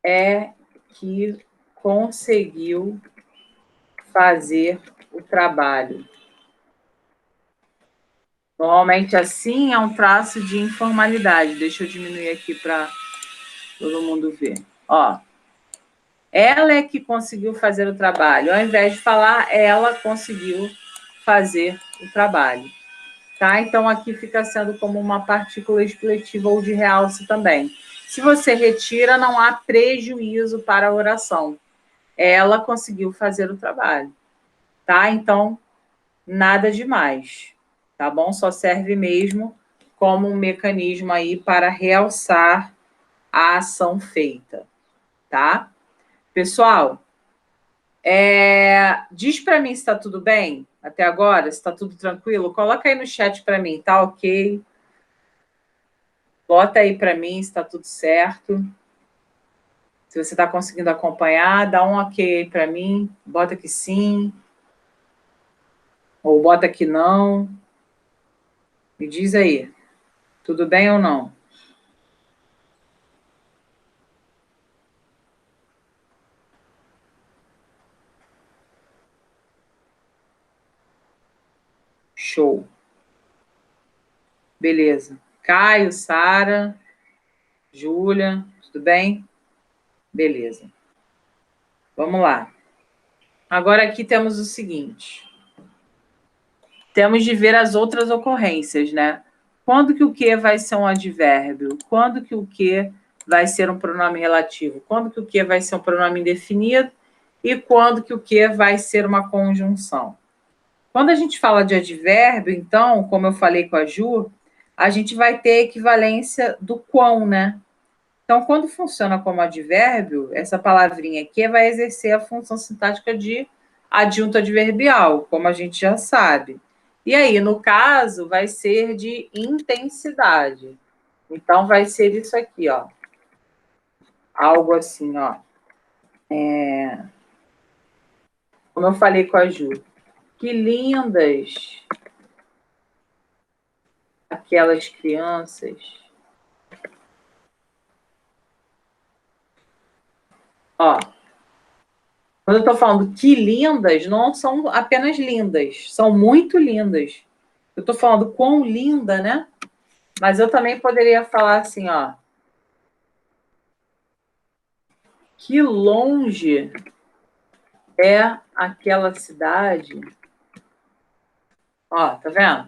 é que conseguiu fazer o trabalho. Normalmente, assim, é um traço de informalidade. Deixa eu diminuir aqui para todo mundo ver. Ó. Ela é que conseguiu fazer o trabalho. Ao invés de falar, ela conseguiu fazer o trabalho. Tá? Então, aqui fica sendo como uma partícula expletiva ou de realce também. Se você retira, não há prejuízo para a oração. Ela conseguiu fazer o trabalho. Tá? Então, nada demais. Tá bom? Só serve mesmo como um mecanismo aí para realçar a ação feita. Tá? Pessoal, diz para mim se está tudo bem até agora, se está tudo tranquilo. Coloca aí no chat para mim, tá ok? Bota aí para mim se está tudo certo. Se você está conseguindo acompanhar, dá um ok aí para mim. Bota que sim. Ou bota que não. Me diz aí. Tudo bem ou não? Show. Beleza. Caio, Sara, Júlia, tudo bem? Beleza. Vamos lá. Agora aqui temos o seguinte. Temos de ver as outras ocorrências, né? Quando que o que vai ser um advérbio? Quando que o que vai ser um pronome relativo? Quando que o que vai ser um pronome indefinido? E quando que o que vai ser uma conjunção? Quando a gente fala de advérbio, então, como eu falei com a Ju, a gente vai ter a equivalência do quão, né? Então, quando funciona como advérbio, essa palavrinha aqui vai exercer a função sintática de adjunto adverbial, como a gente já sabe. E aí, no caso, vai ser de intensidade. Então, vai ser isso aqui, ó. Algo assim, ó. Como eu falei com a Ju. Que lindas aquelas crianças. Ó, quando eu estou falando que lindas, não são apenas lindas, são muito lindas. Eu estou falando quão linda, né? Mas eu também poderia falar assim, ó. Que longe é aquela cidade. Ó, tá vendo?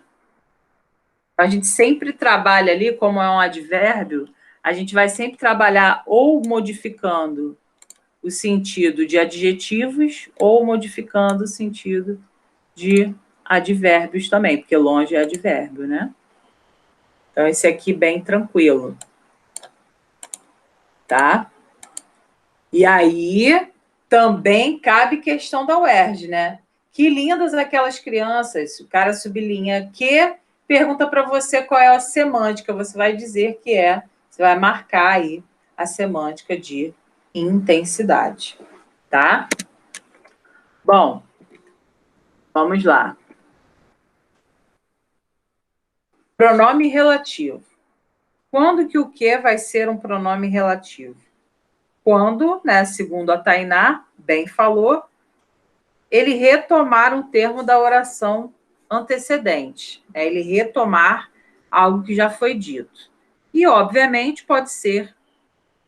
A gente sempre trabalha ali, como é um advérbio, a gente vai sempre trabalhar ou modificando o sentido de adjetivos ou modificando o sentido de advérbios também, porque longe é advérbio, né? Então, esse aqui bem tranquilo. Tá? E aí, também cabe questão da UERJ, né? Que lindas aquelas crianças. O cara sublinha que pergunta para você qual é a semântica. Você vai dizer que é, você vai marcar aí a semântica de intensidade, tá? Bom, vamos lá. Pronome relativo. Quando que o que vai ser um pronome relativo? Quando, né, segundo a Tainá, bem falou, ele retomar um termo da oração antecedente. É ele retomar algo que já foi dito. E, obviamente, pode ser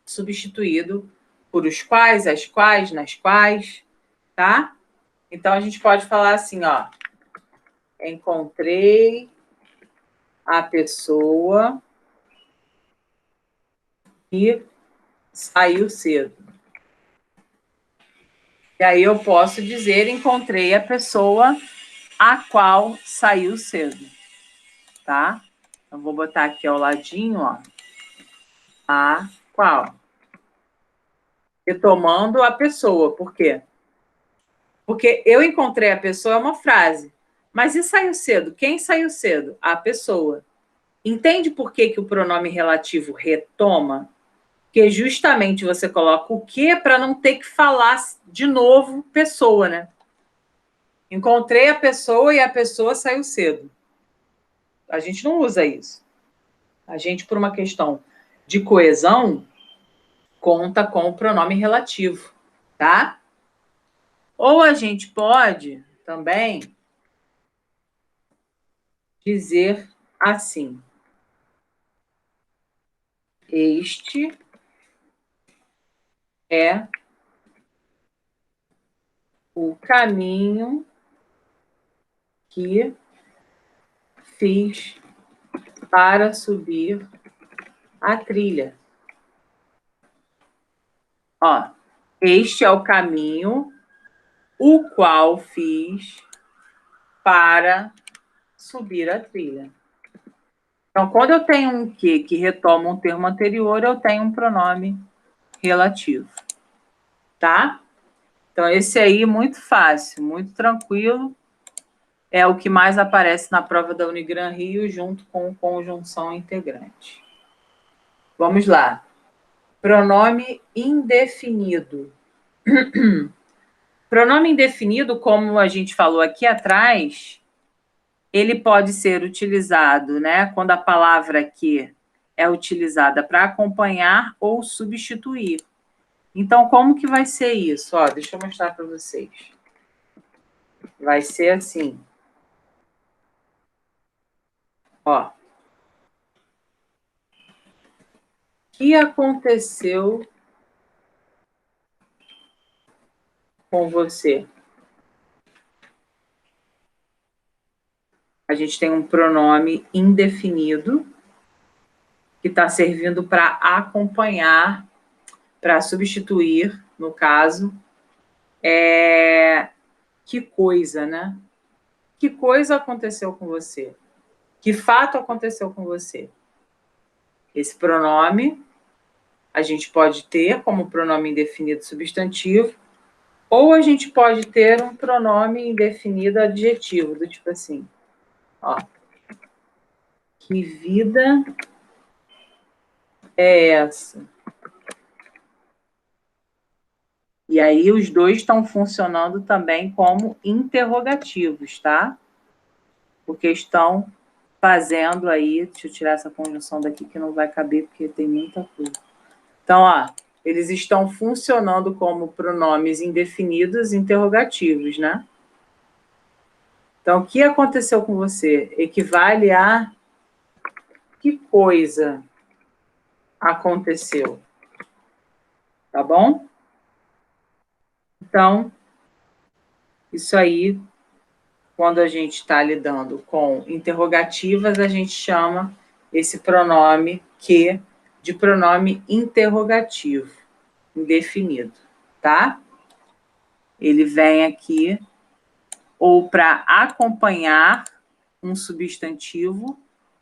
substituído por os quais, as quais, nas quais, tá? Então, a gente pode falar assim, ó. Encontrei a pessoa que saiu cedo. E aí eu posso dizer, encontrei a pessoa a qual saiu cedo, tá? Eu vou botar aqui ao ladinho, ó. A qual? Retomando a pessoa. Por quê? Porque eu encontrei a pessoa é uma frase. Mas e saiu cedo? Quem saiu cedo? A pessoa. Entende por que, que o pronome relativo retoma? Porque justamente você coloca o que para não ter que falar de novo pessoa, né? Encontrei a pessoa e a pessoa saiu cedo. A gente não usa isso. A gente, por uma questão de coesão, conta com o pronome relativo, tá? Ou a gente pode também dizer assim: este é o caminho que fiz para subir a trilha. Ó, este é o caminho o qual fiz para subir a trilha. Então, quando eu tenho um que retoma um termo anterior, eu tenho um pronome relativo, tá? Então, esse aí, muito fácil, muito tranquilo. É o que mais aparece na prova da Unigran Rio, junto com conjunção integrante. Vamos lá. Pronome indefinido. Pronome indefinido, como a gente falou aqui atrás, ele pode ser utilizado, né, quando a palavra que é utilizada para acompanhar ou substituir. Então, como que vai ser isso? Ó, deixa eu mostrar para vocês. Vai ser assim. Ó. O que aconteceu com você? A gente tem um pronome indefinido que está servindo para acompanhar, para substituir, no caso, que coisa, né? Que coisa aconteceu com você? Que fato aconteceu com você? Esse pronome a gente pode ter como pronome indefinido substantivo, ou a gente pode ter um pronome indefinido adjetivo, do tipo assim, ó. Que vida é essa? E aí os dois estão funcionando também como interrogativos, tá? Porque estão fazendo aí... Deixa eu tirar essa conjunção daqui que não vai caber, porque tem muita coisa. Então, ó, eles estão funcionando como pronomes indefinidos interrogativos, né? Então, o que aconteceu com você equivale a que coisa aconteceu, tá bom? Então, isso aí, quando a gente está lidando com interrogativas, a gente chama esse pronome que de pronome interrogativo, indefinido, tá? Ele vem aqui ou para acompanhar um substantivo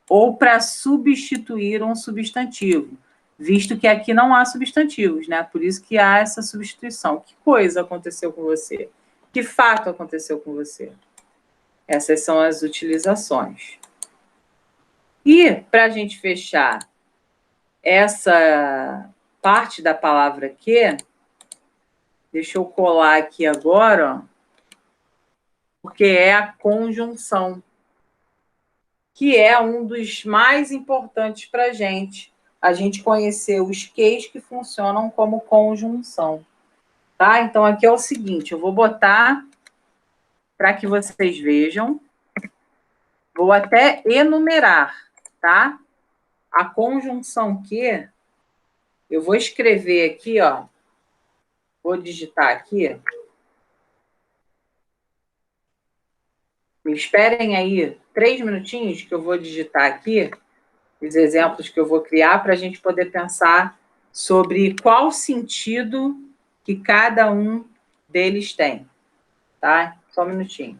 ou para substituir um substantivo, visto que aqui não há substantivos, né? Por isso que há essa substituição. Que coisa aconteceu com você? Que fato aconteceu com você? Essas são as utilizações. E, para a gente fechar essa parte da palavra que, deixa eu colar aqui agora, ó, porque é a conjunção, que é um dos mais importantes para a gente conhecer os queis que funcionam como conjunção. Tá? Então, aqui é o seguinte, eu vou botar para que vocês vejam, vou até enumerar, tá? A conjunção que, eu vou escrever aqui, ó, vou digitar aqui. Me esperem aí 3 minutinhos que eu vou digitar aqui os exemplos que eu vou criar para a gente poder pensar sobre qual sentido que cada um deles tem, tá? Só um minutinho.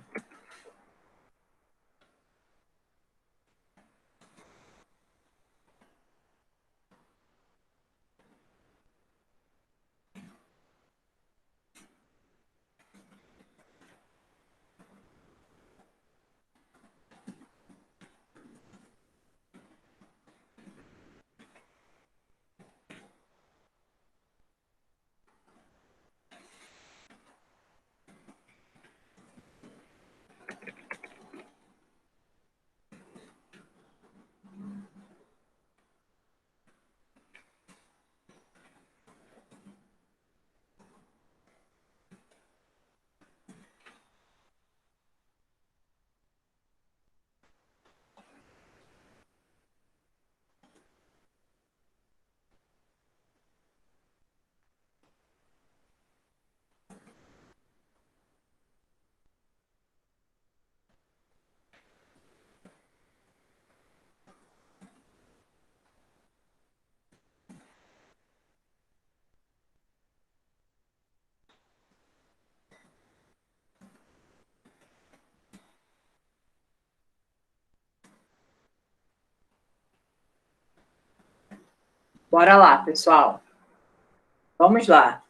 Bora lá, pessoal. Vamos lá.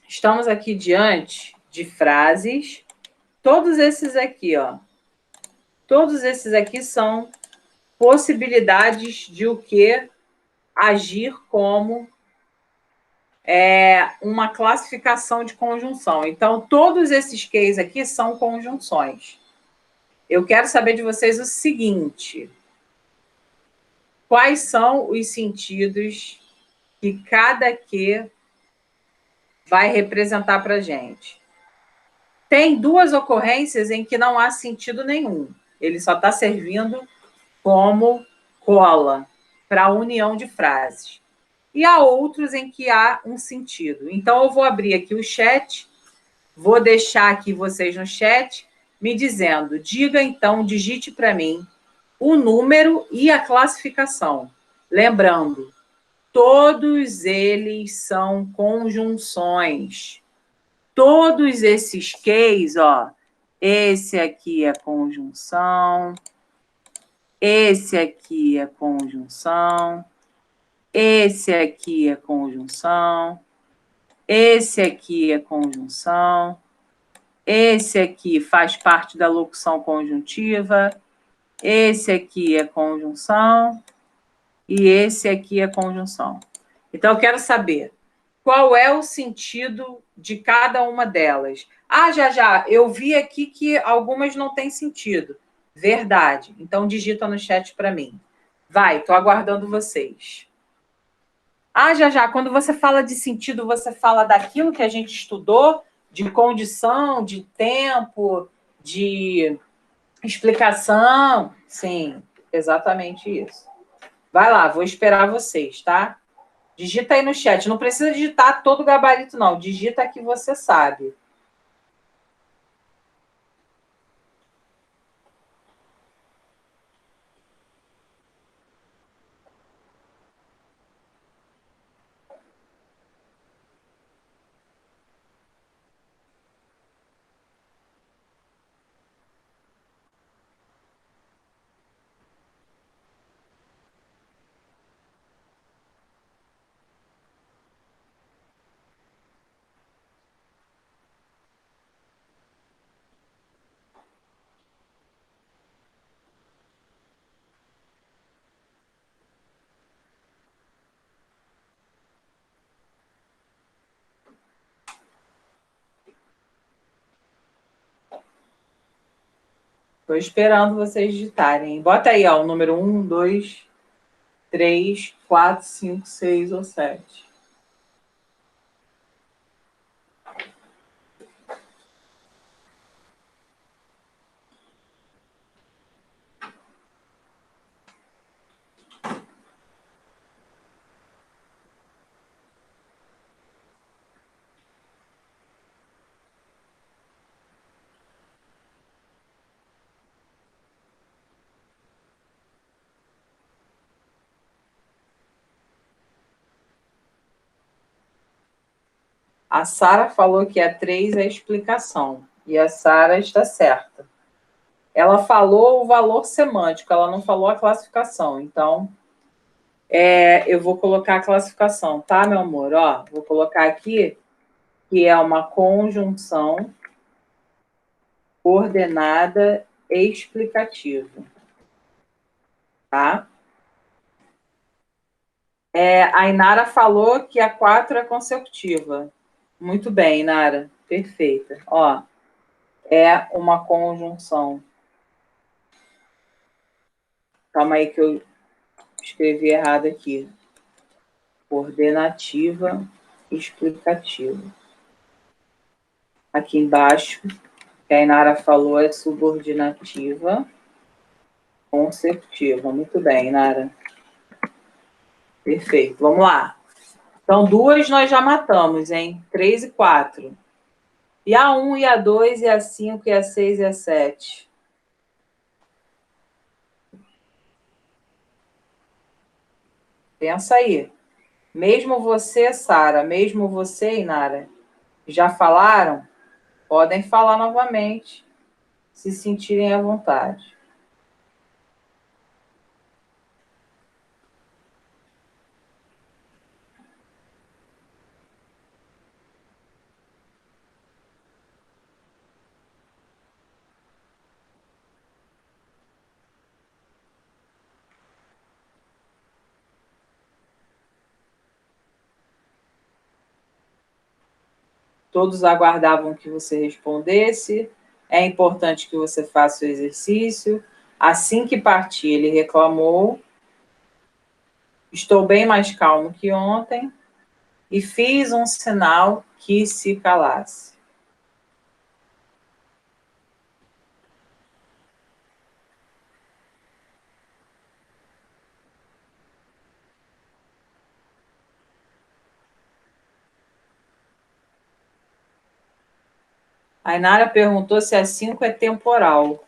Estamos aqui diante de frases. Todos esses aqui, ó. Todos esses aqui são possibilidades de o que agir como uma classificação de conjunção. Então, todos esses cases aqui são conjunções. Eu quero saber de vocês o seguinte: quais são os sentidos que cada que vai representar para a gente? Tem 2 ocorrências em que não há sentido nenhum. Ele só está servindo como cola para a união de frases. E há outros em que há um sentido. Então, eu vou abrir aqui o chat, vou deixar aqui vocês no chat me dizendo, diga então, digite para mim o número e a classificação. Lembrando, todos eles são conjunções. Todos esses cases, ó, esse aqui é conjunção, esse aqui é conjunção, esse aqui é conjunção, esse aqui é conjunção, esse aqui faz parte da locução conjuntiva, esse aqui é conjunção e esse aqui é conjunção. Então, eu quero saber qual é o sentido de cada uma delas. Ah, já, eu vi aqui que algumas não têm sentido. Verdade. Então, digita no chat para mim. Vai, estou aguardando vocês. Ah, já. Quando você fala de sentido, você fala daquilo que a gente estudou, de condição, de tempo, de explicação. Sim, exatamente isso. Vai lá, vou esperar vocês, tá? Digita aí no chat. Não precisa digitar todo o gabarito, não. Digita que você sabe. Estou esperando vocês digitarem. Bota aí, ó, o número 1, 2, 3, 4, 5, 6 ou 7. A Sara falou que a 3 é a explicação. E a Sara está certa. Ela falou o valor semântico, ela não falou a classificação. Então, eu vou colocar a classificação, tá, meu amor? Ó, vou colocar aqui que é uma conjunção ordenada explicativa. Tá? A Inara falou que a 4 é consecutiva. Muito bem, Inara. Perfeita. Ó, é uma conjunção. Calma aí que eu escrevi errado aqui. Ordenativa explicativa. Aqui embaixo, que a Inara falou, é subordinativa consecutiva. Muito bem, Inara. Perfeito. Vamos lá. Então, 2 nós já matamos, hein? 3 e 4. E a 1, e a 2, e a 5, e a 6, e a 7. Pensa aí. Mesmo você, Sara, mesmo você, Inara, já falaram? Podem falar novamente, se sentirem à vontade. Todos aguardavam que você respondesse. É importante que você faça o exercício. Assim que partir, ele reclamou. Estou bem mais calmo que ontem. E fiz um sinal que se calasse. A Inara perguntou se a 5 é temporal.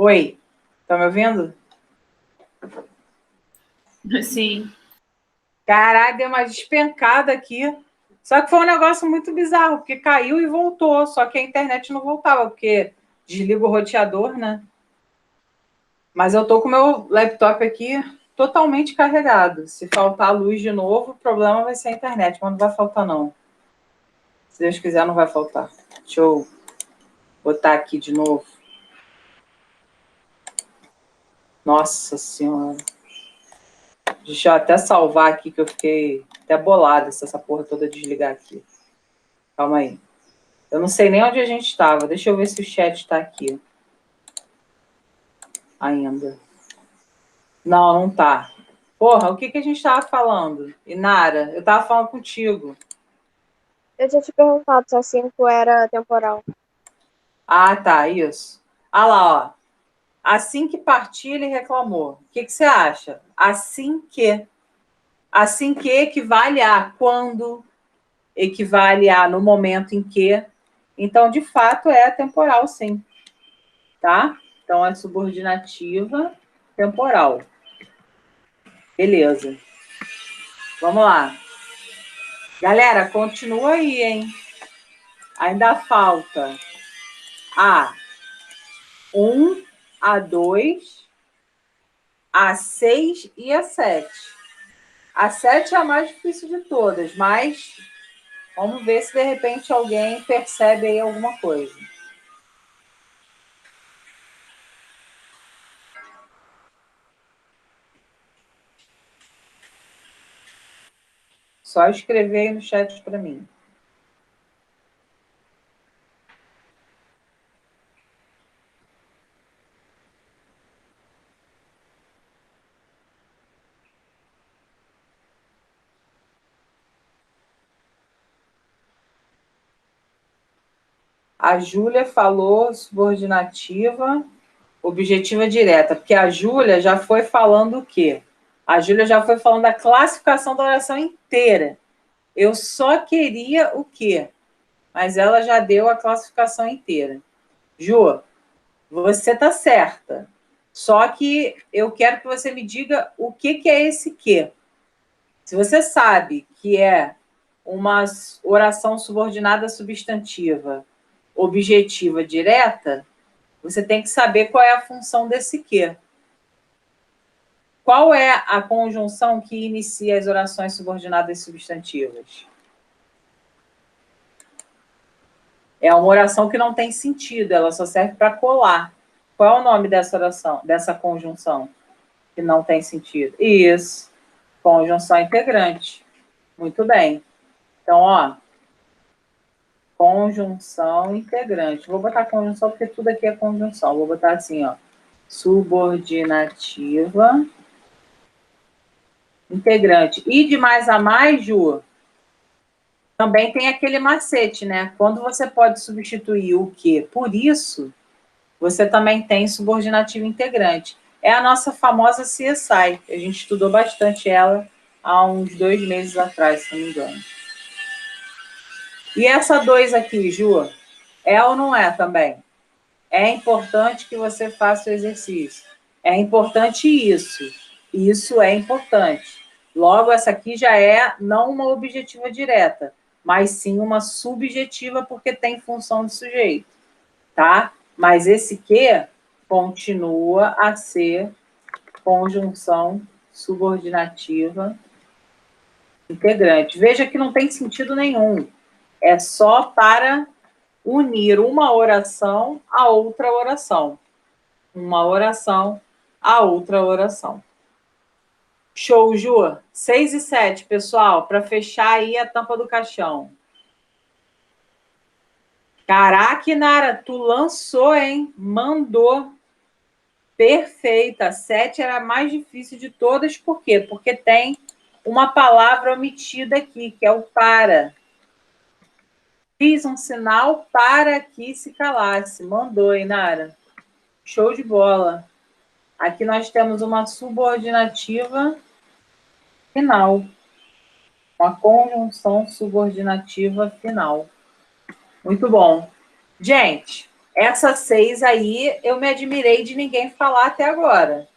Oi, tá me ouvindo? Sim. Caralho, deu uma despencada aqui. Só que foi um negócio muito bizarro, porque caiu e voltou, só que a internet não voltava, porque desliga o roteador, né? Mas eu tô com o meu laptop aqui totalmente carregado. Se faltar a luz de novo, o problema vai ser a internet, mas não vai faltar, não. Se Deus quiser, não vai faltar. Deixa eu botar aqui de novo. Nossa Senhora. Deixa eu até salvar aqui, que eu fiquei até bolada se essa porra toda desligar aqui. Calma aí. Eu não sei nem onde a gente estava. Deixa eu ver se o chat está aqui. Ainda. Não, não tá. Porra, o que a gente estava falando? Inara, eu estava falando contigo. Eu tinha te perguntado se a 5 era temporal. Ah, tá, isso. Ah lá, ó. Assim que partir, ele reclamou. O que você acha? Assim que. Assim que equivale a quando, equivale a no momento em que. Então, de fato, é temporal, sim. Tá? Então, é subordinativa temporal. Beleza. Vamos lá. Galera, continua aí, hein? Ainda falta A1, A2, A6 e A7. A 7 é a mais difícil de todas, mas vamos ver se de repente alguém percebe aí alguma coisa. Só escrever aí no chat para mim. A Júlia falou subordinativa, objetiva direta, porque a Júlia já foi falando o quê? A Júlia já foi falando da classificação da oração inteira. Eu só queria o quê? Mas ela já deu a classificação inteira. Ju, você está certa. Só que eu quero que você me diga o que é esse quê. Se você sabe que é uma oração subordinada substantiva objetiva direta, você tem que saber qual é a função desse quê. Qual é a conjunção que inicia as orações subordinadas substantivas? É uma oração que não tem sentido, ela só serve para colar. Qual é o nome dessa oração, dessa conjunção que não tem sentido? Isso, conjunção integrante. Muito bem. Então, ó, conjunção integrante. Vou botar conjunção porque tudo aqui é conjunção. Vou botar assim, ó, subordinativa integrante. E de mais a mais, Ju, também tem aquele macete, né? Quando você pode substituir o que por isso, você também tem subordinativo integrante. É a nossa famosa CSI. A gente estudou bastante ela há uns 2 meses atrás, se não me engano. E essa 2 aqui, Ju, é ou não é também? É importante que você faça o exercício. É importante isso. Isso é importante. Logo, essa aqui já é não uma objetiva direta, mas sim uma subjetiva, porque tem função de sujeito. Tá? Mas esse que continua a ser conjunção subordinativa integrante. Veja que não tem sentido nenhum. É só para unir uma oração a outra oração. Uma oração a outra oração. Show, Ju. 6 e 7, pessoal, para fechar aí a tampa do caixão. Caraca, Nara, tu lançou, hein? Mandou. Perfeita. A 7 era a mais difícil de todas. Por quê? Porque tem uma palavra omitida aqui, que é o para. Fiz um sinal para que se calasse. Mandou, hein, Nara? Show de bola. Aqui nós temos uma subordinativa final. Uma conjunção subordinativa final. Muito bom. Gente, Essa 6 aí, eu me admirei de ninguém falar até agora.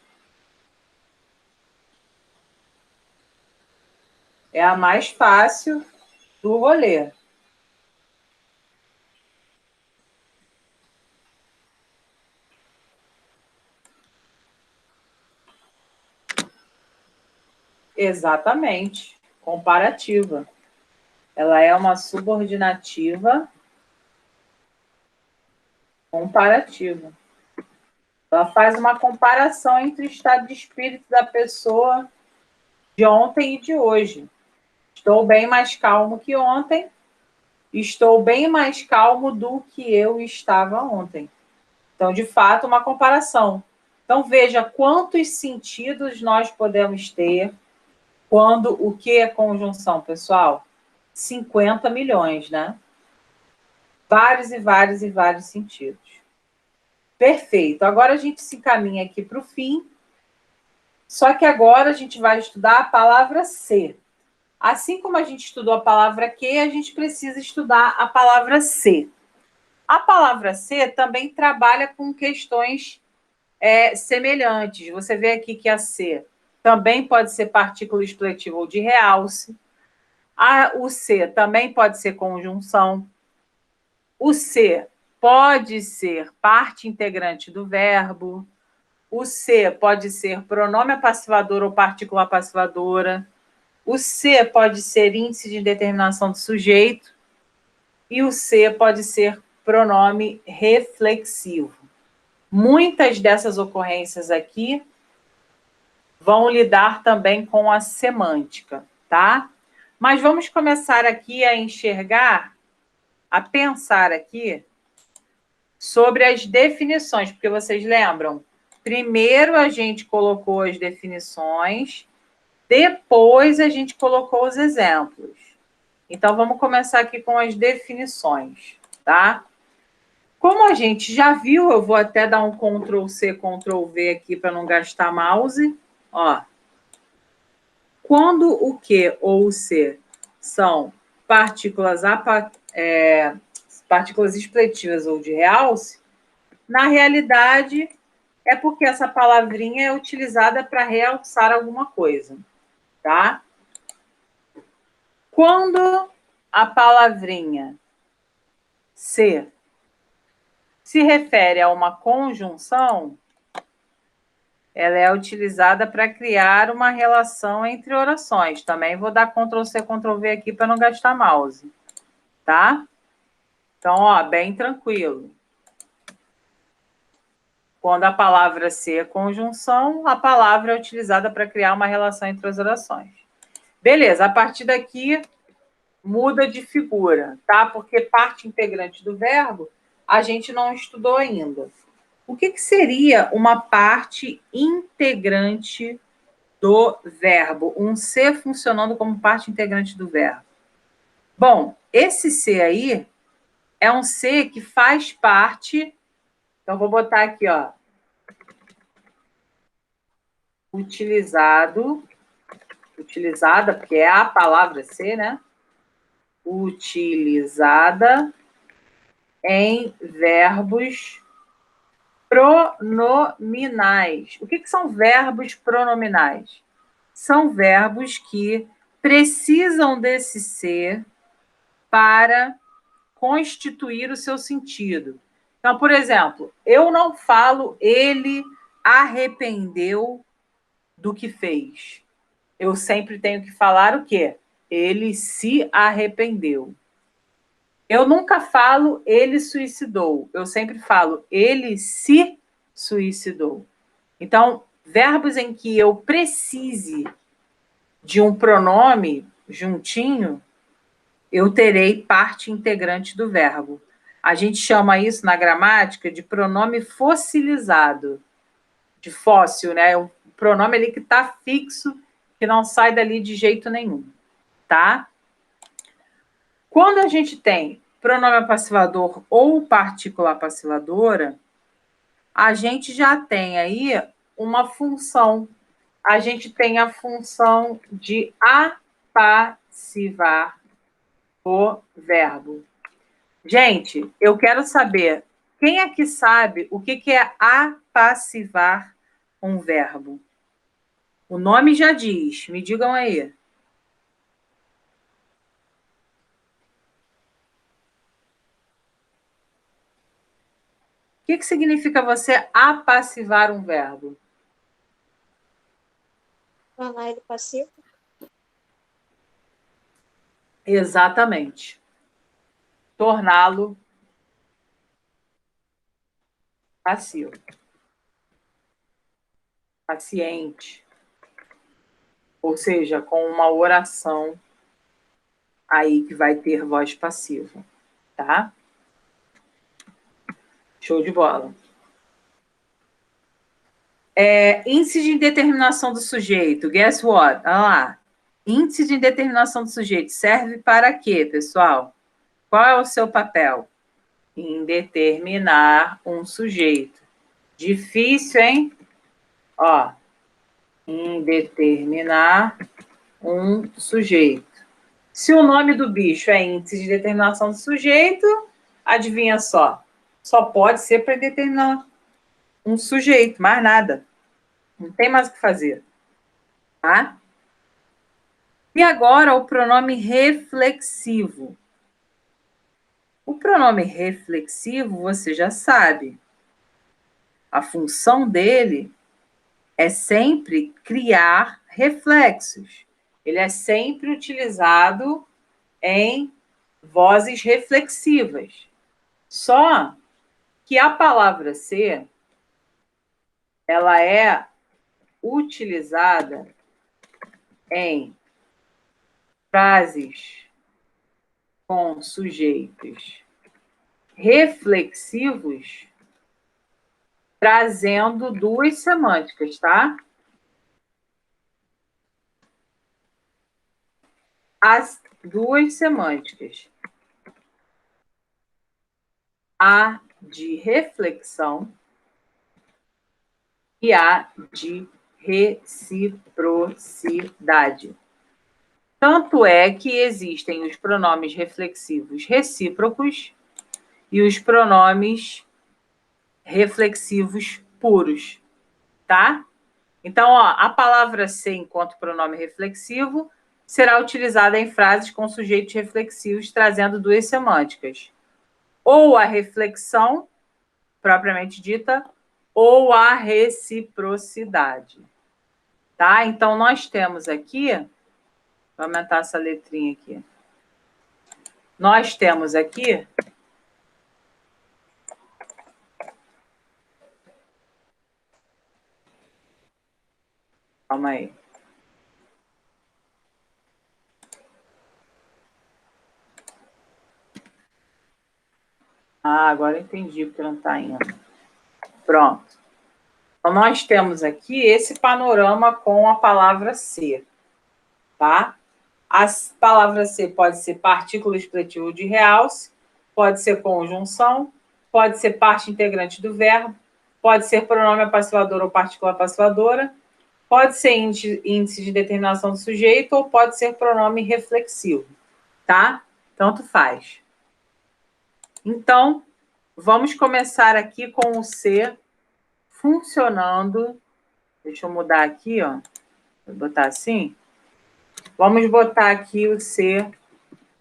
É a mais fácil do rolê. Exatamente. Comparativa. Ela é uma subordinativa comparativa. Ela faz uma comparação entre o estado de espírito da pessoa de ontem e de hoje. Estou bem mais calmo que ontem. Estou bem mais calmo do que eu estava ontem. Então, de fato, uma comparação. Então, veja quantos sentidos nós podemos ter quando o que é conjunção, pessoal? 50 milhões, né? Vários e vários e vários sentidos. Perfeito. Agora a gente se encaminha aqui para o fim. Só que agora a gente vai estudar a palavra ser. Assim como a gente estudou a palavra que, a gente precisa estudar a palavra ser. A palavra ser também trabalha com questões semelhantes. Você vê aqui que a ser também pode ser partícula expletiva ou de realce. O ser também pode ser conjunção. O ser pode ser parte integrante do verbo. O ser pode ser pronome apassivador ou partícula apassivadora. O ser pode ser índice de determinação do sujeito. E o ser pode ser pronome reflexivo. Muitas dessas ocorrências aqui vão lidar também com a semântica, tá? Mas vamos começar aqui a enxergar, a pensar aqui sobre as definições, porque vocês lembram? Primeiro a gente colocou as definições, depois a gente colocou os exemplos. Então, vamos começar aqui com as definições, tá? Como a gente já viu, eu vou até dar um Ctrl+C, Ctrl+V aqui para não gastar mouse. Ó. Quando o que ou o C são partículas expletivas ou de realce, na realidade é porque essa palavrinha é utilizada para realçar alguma coisa, tá? Quando a palavrinha ser se refere a uma conjunção, ela é utilizada para criar uma relação entre orações. Também vou dar Ctrl+C, Ctrl+V aqui para não gastar mouse, tá? Então, ó, bem tranquilo. Quando a palavra ser é conjunção, a palavra é utilizada para criar uma relação entre as orações. Beleza, a partir daqui muda de figura, tá? Porque parte integrante do verbo a gente não estudou ainda. O que seria uma parte integrante do verbo? Um ser funcionando como parte integrante do verbo. Bom, esse ser aí é um ser que faz parte... Então, vou botar aqui, ó. Utilizada, porque é a palavra ser, né? Utilizada em verbos pronominais. O que são verbos pronominais? São verbos que precisam desse ser para constituir o seu sentido. Então, por exemplo, eu não falo ele arrependeu do que fez. Eu sempre tenho que falar o quê? Ele se arrependeu. Eu nunca falo ele suicidou. Eu sempre falo ele se suicidou. Então, verbos em que eu precise de um pronome juntinho, eu terei parte integrante do verbo. A gente chama isso na gramática de pronome fossilizado. De fóssil, né? O pronome ali que está fixo, que não sai dali de jeito nenhum, tá? Quando a gente tem pronome apassivador ou partícula apassivadora, a gente já tem aí uma função. A gente tem a função de apassivar o verbo. Gente, eu quero saber Quem aqui sabe o que é apassivar um verbo? O nome já diz, me digam aí. O que significa você apassivar um verbo? Tornar ele passivo. Exatamente. Torná-lo passivo. Paciente. Ou seja, com uma oração aí que vai ter voz passiva, tá? Show de bola. Índice de indeterminação do sujeito. Guess what? Olha lá. Índice de indeterminação do sujeito serve para quê, pessoal? Qual é o seu papel? Indeterminar um sujeito. Difícil, hein? Ó. Indeterminar um sujeito. Se o nome do bicho é índice de determinação do sujeito, adivinha só? Só pode ser para determinar um sujeito, mais nada. Não tem mais o que fazer. Tá? E agora o pronome reflexivo. O pronome reflexivo, você já sabe. A função dele é sempre criar reflexos. Ele é sempre utilizado em vozes reflexivas. Só que a palavra ser, ela é utilizada em frases com sujeitos reflexivos, trazendo duas semânticas, tá? As duas semânticas. A de reflexão e a de reciprocidade. Tanto é que existem os pronomes reflexivos recíprocos e os pronomes reflexivos puros, tá? Então, ó, a palavra ser, enquanto pronome reflexivo, será utilizada em frases com sujeitos reflexivos, trazendo duas semânticas. Ou a reflexão, propriamente dita, ou a reciprocidade. Tá? Então, nós temos aqui, vou aumentar essa letrinha aqui. Nós temos aqui calma aí. Ah, agora entendi porque não está indo. Pronto. Então, nós temos aqui esse panorama com a palavra ser, tá? A palavra ser pode ser partícula expletiva de realce, pode ser conjunção, pode ser parte integrante do verbo, pode ser pronome apassivador ou partícula apassivadora, pode ser índice de determinação do sujeito ou pode ser pronome reflexivo, tá? Tanto faz. Então, vamos começar aqui com o ser funcionando. Deixa eu mudar aqui, ó. Vou botar assim. Vamos botar aqui o ser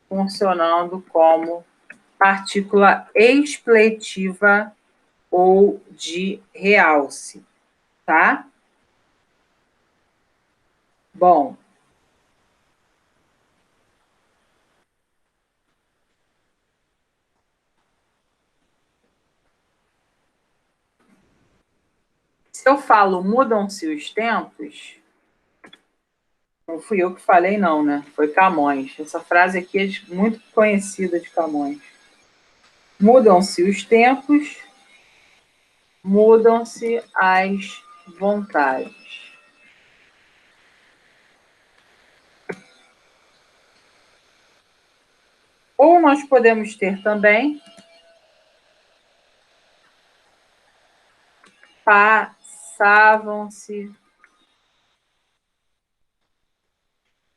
funcionando como partícula expletiva ou de realce, tá? Bom. Se eu falo mudam-se os tempos, não fui eu que falei não, né? Foi Camões. Essa frase aqui é muito conhecida de Camões. Mudam-se os tempos, mudam-se as vontades. Ou nós podemos ter também passavam-se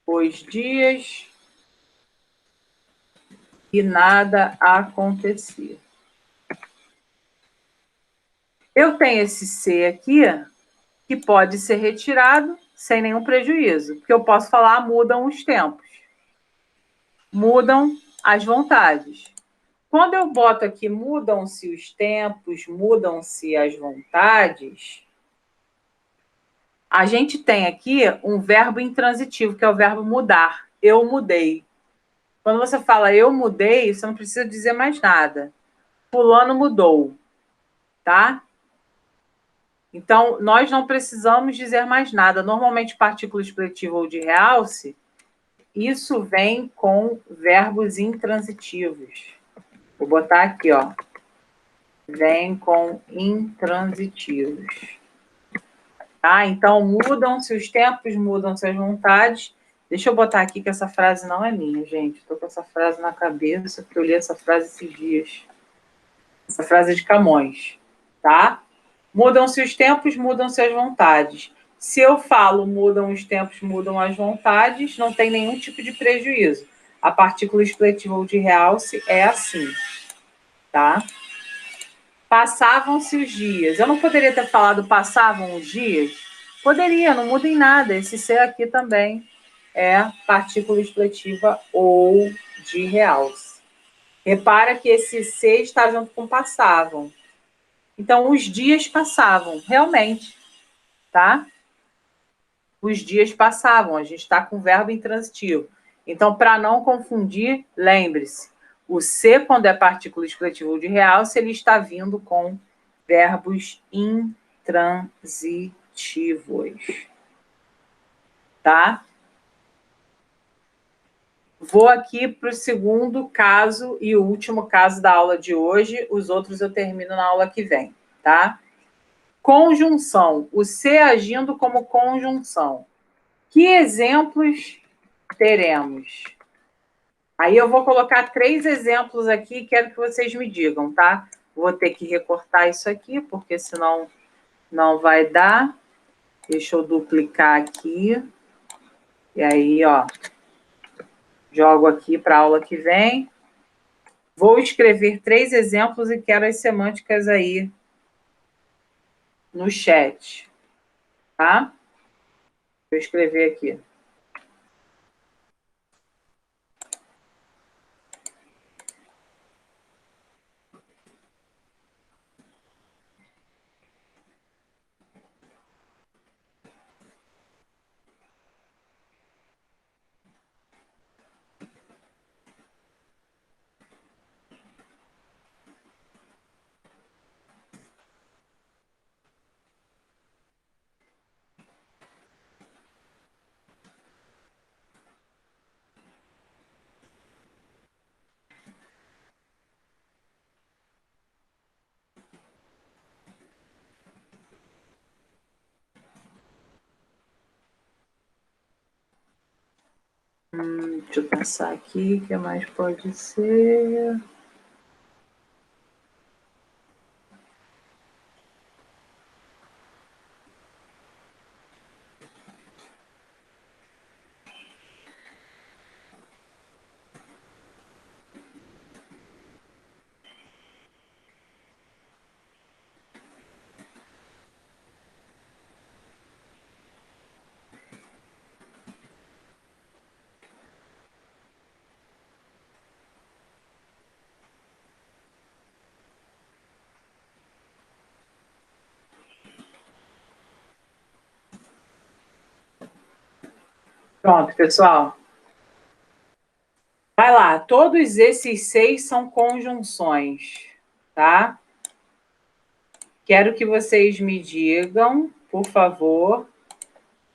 os dias e nada acontecia. Eu tenho esse C aqui, que pode ser retirado sem nenhum prejuízo, porque eu posso falar mudam os tempos, mudam as vontades. Quando eu boto aqui mudam-se os tempos, mudam-se as vontades, a gente tem aqui um verbo intransitivo, que é o verbo mudar. Eu mudei. Quando você fala eu mudei, você não precisa dizer mais nada. Fulano mudou, tá? Então, nós não precisamos dizer mais nada. Normalmente, partícula expletiva ou de realce, isso vem com verbos intransitivos. Vou botar aqui, ó. Vem com intransitivos. Tá? Então, mudam-se os tempos, mudam-se as vontades. Deixa eu botar aqui que essa frase não é minha, gente. Estou com essa frase na cabeça, porque eu li essa frase esses dias. Essa frase é de Camões, tá? Mudam-se os tempos, mudam-se as vontades. Se eu falo mudam os tempos, mudam as vontades, não tem nenhum tipo de prejuízo. A partícula expletiva ou de realce é assim, tá? Passavam-se os dias. Eu não poderia ter falado passavam os dias? Poderia, não muda em nada. Esse ser aqui também é partícula expletiva ou de realce. Repara que esse ser está junto com passavam. Então, os dias passavam, realmente, tá? Os dias passavam, a gente está com o verbo intransitivo. Então, para não confundir, lembre-se, o C, quando é partícula expletiva ou de realce, ele está vindo com verbos intransitivos. Tá? Vou aqui para o segundo caso e último caso da aula de hoje. Os outros eu termino na aula que vem, tá? Conjunção. O C agindo como conjunção. Que exemplos teremos? Aí eu vou colocar 3 exemplos aqui, quero que vocês me digam, tá? Vou ter que recortar isso aqui, porque senão não vai dar. Deixa eu duplicar aqui. E aí, ó, jogo aqui para a aula que vem. Vou escrever 3 exemplos e quero as semânticas aí no chat, tá? Vou escrever aqui. Deixa eu pensar aqui, o que mais pode ser? Pronto, pessoal. Vai lá, todos esses 6 são conjunções, tá? Quero que vocês me digam, por favor,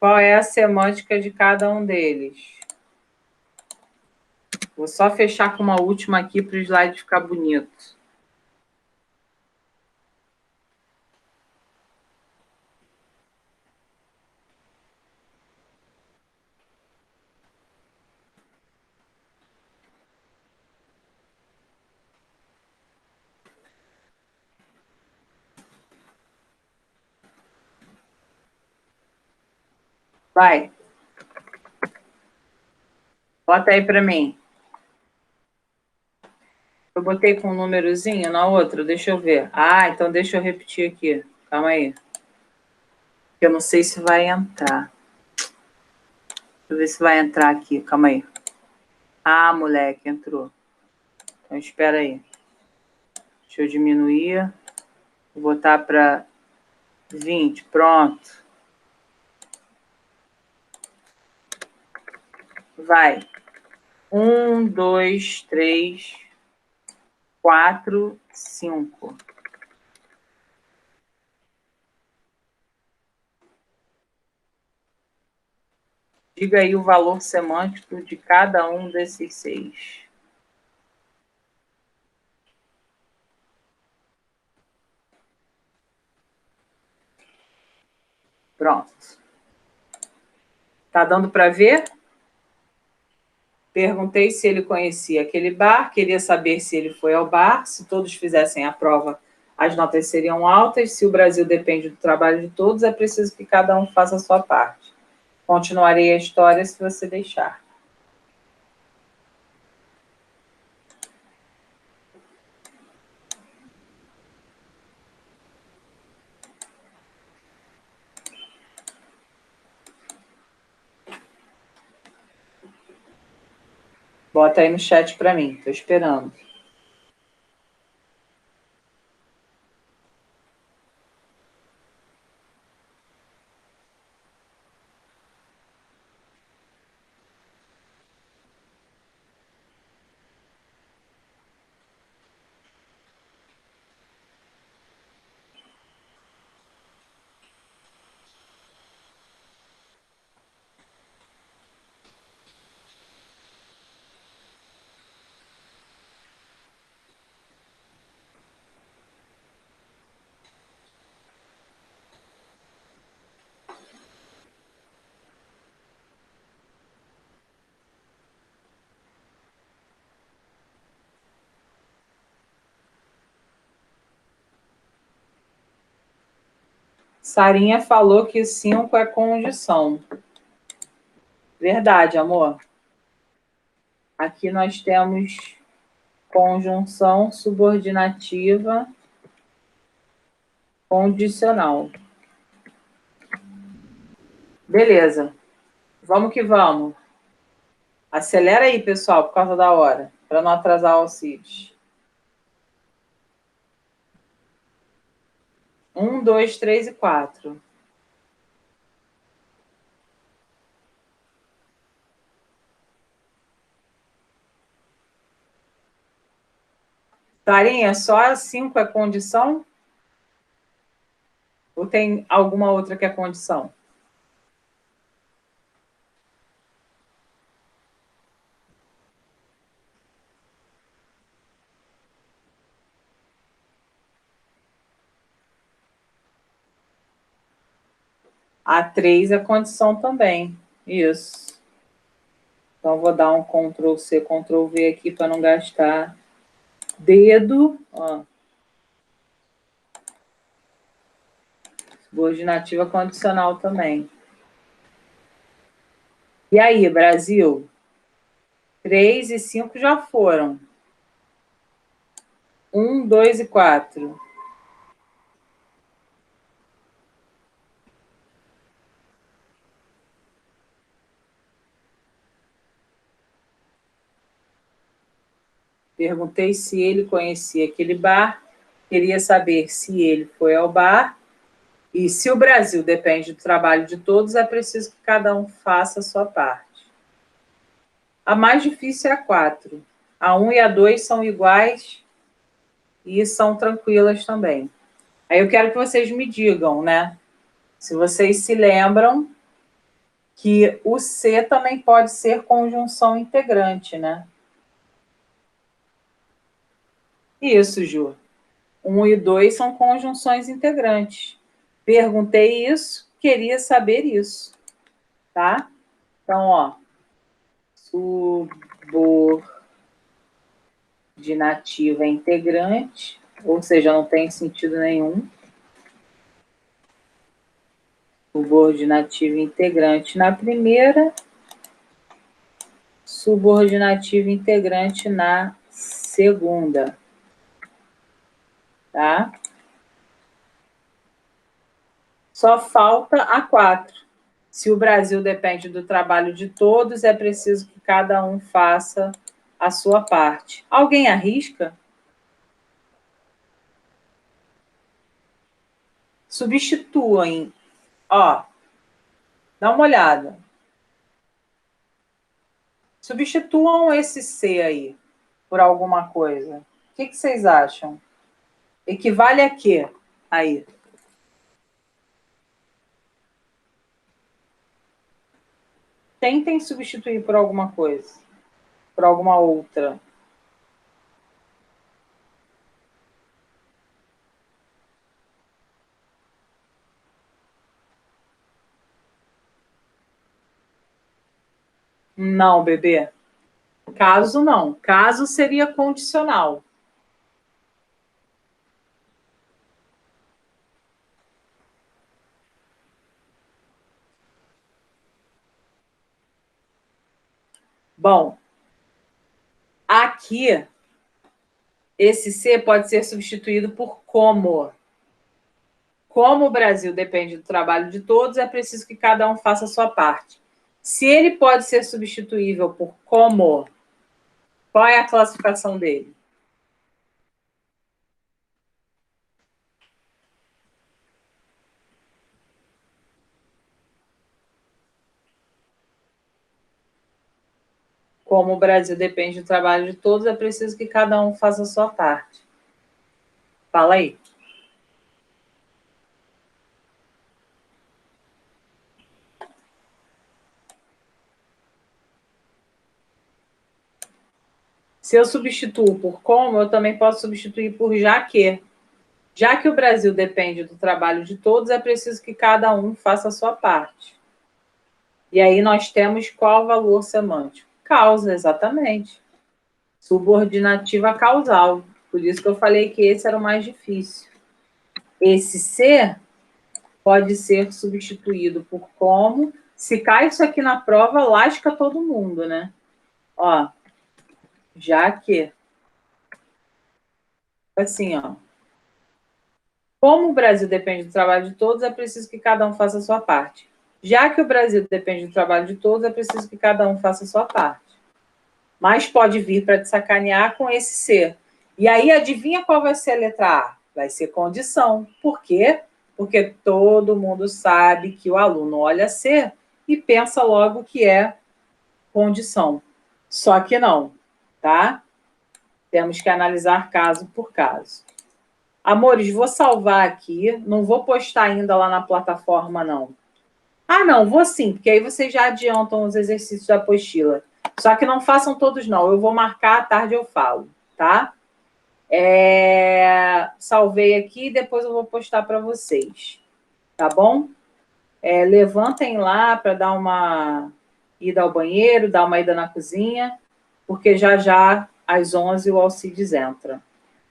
qual é a semântica de cada um deles. Vou só fechar com uma última aqui para o slide ficar bonito. Vai. Bota aí para mim. Eu botei com um númerozinho na outra, deixa eu ver. Ah, então deixa eu repetir aqui. Calma aí. Eu não sei se vai entrar. Deixa eu ver se vai entrar aqui. Calma aí. Ah, moleque, entrou. Então, espera aí. Deixa eu diminuir. Vou botar para 20. Pronto. Vai. 1, 2, 3, 4, 5. Diga aí o valor semântico de cada um desses 6. Pronto. Tá dando para ver? Perguntei se ele conhecia aquele bar, queria saber se ele foi ao bar, se todos fizessem a prova, as notas seriam altas, se o Brasil depende do trabalho de todos, é preciso que cada um faça a sua parte. Continuarei a história se você deixar. Bota aí no chat para mim, estou esperando. Sarinha falou que 5 é condição. Verdade, amor. Aqui nós temos conjunção subordinativa condicional. Beleza. Vamos que vamos. Acelera aí, pessoal, por causa da hora, para não atrasar o Alcides. 1, 2, 3 e 4. Tarinha, só 5 é condição? Ou tem alguma outra que é condição? A 3 é condição também. Isso. Então, vou dar um Ctrl+C, Ctrl+V aqui para não gastar dedo. Ó. Subordinativa condicional também. E aí, Brasil? 3 e 5 já foram. 1, 2 e 4. Perguntei se ele conhecia aquele bar, queria saber se ele foi ao bar, e se o Brasil depende do trabalho de todos, é preciso que cada um faça a sua parte. A mais difícil é a 4. A 1 e a 2 são iguais e são tranquilas também. Aí eu quero que vocês me digam, né? Se vocês se lembram que o C também pode ser conjunção integrante, né? Isso, Ju. 1 e 2 são conjunções integrantes. Perguntei isso, queria saber isso, tá? Então, ó, subordinativa integrante, ou seja, não tem sentido nenhum. Subordinativa integrante na primeira, subordinativa integrante na segunda, tá? Só falta a 4. Se o Brasil depende do trabalho de todos, é preciso que cada um faça a sua parte. Alguém arrisca? Substituem. Ó, dá uma olhada. Substituam esse C aí por alguma coisa. O que vocês acham? Equivale a quê aí? Tentem substituir por alguma coisa, por alguma outra. Não, bebê. Caso não. Caso seria condicional. Bom, aqui, esse C pode ser substituído por como. Como o Brasil depende do trabalho de todos, é preciso que cada um faça a sua parte. Se ele pode ser substituível por como, qual é a classificação dele? Como o Brasil depende do trabalho de todos, é preciso que cada um faça a sua parte. Fala aí. Se eu substituo por como, eu também posso substituir por já que. Já que o Brasil depende do trabalho de todos, é preciso que cada um faça a sua parte. E aí nós temos qual valor semântico? Causa, exatamente. Subordinativa causal. Por isso que eu falei que esse era o mais difícil. Esse ser pode ser substituído por como. Se cai isso aqui na prova, lasca todo mundo, né? Ó, já que... Assim, ó. Como o Brasil depende do trabalho de todos, é preciso que cada um faça a sua parte. Já que o Brasil depende do trabalho de todos, é preciso que cada um faça a sua parte. Mas pode vir para te sacanear com esse ser. E aí, adivinha qual vai ser a letra A? Vai ser condição. Por quê? Porque todo mundo sabe que o aluno olha ser e pensa logo que é condição. Só que não, tá? Temos que analisar caso por caso. Amores, vou salvar aqui. Não vou postar ainda lá na plataforma, não. Ah, não, vou sim, porque aí vocês já adiantam os exercícios da apostila. Só que não façam todos, não. Eu vou marcar, à tarde eu falo, tá? Salvei aqui e depois eu vou postar para vocês. Tá bom? Levantem lá para dar uma ida ao banheiro, dar uma ida na cozinha, porque já às 11 o Alcides entra.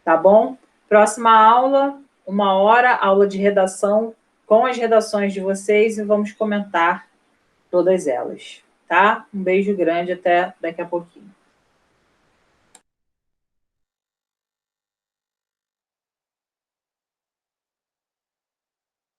Tá bom? Próxima aula, 1h, aula de redação com as redações de vocês e vamos comentar todas elas, tá? Um beijo grande, até daqui a pouquinho.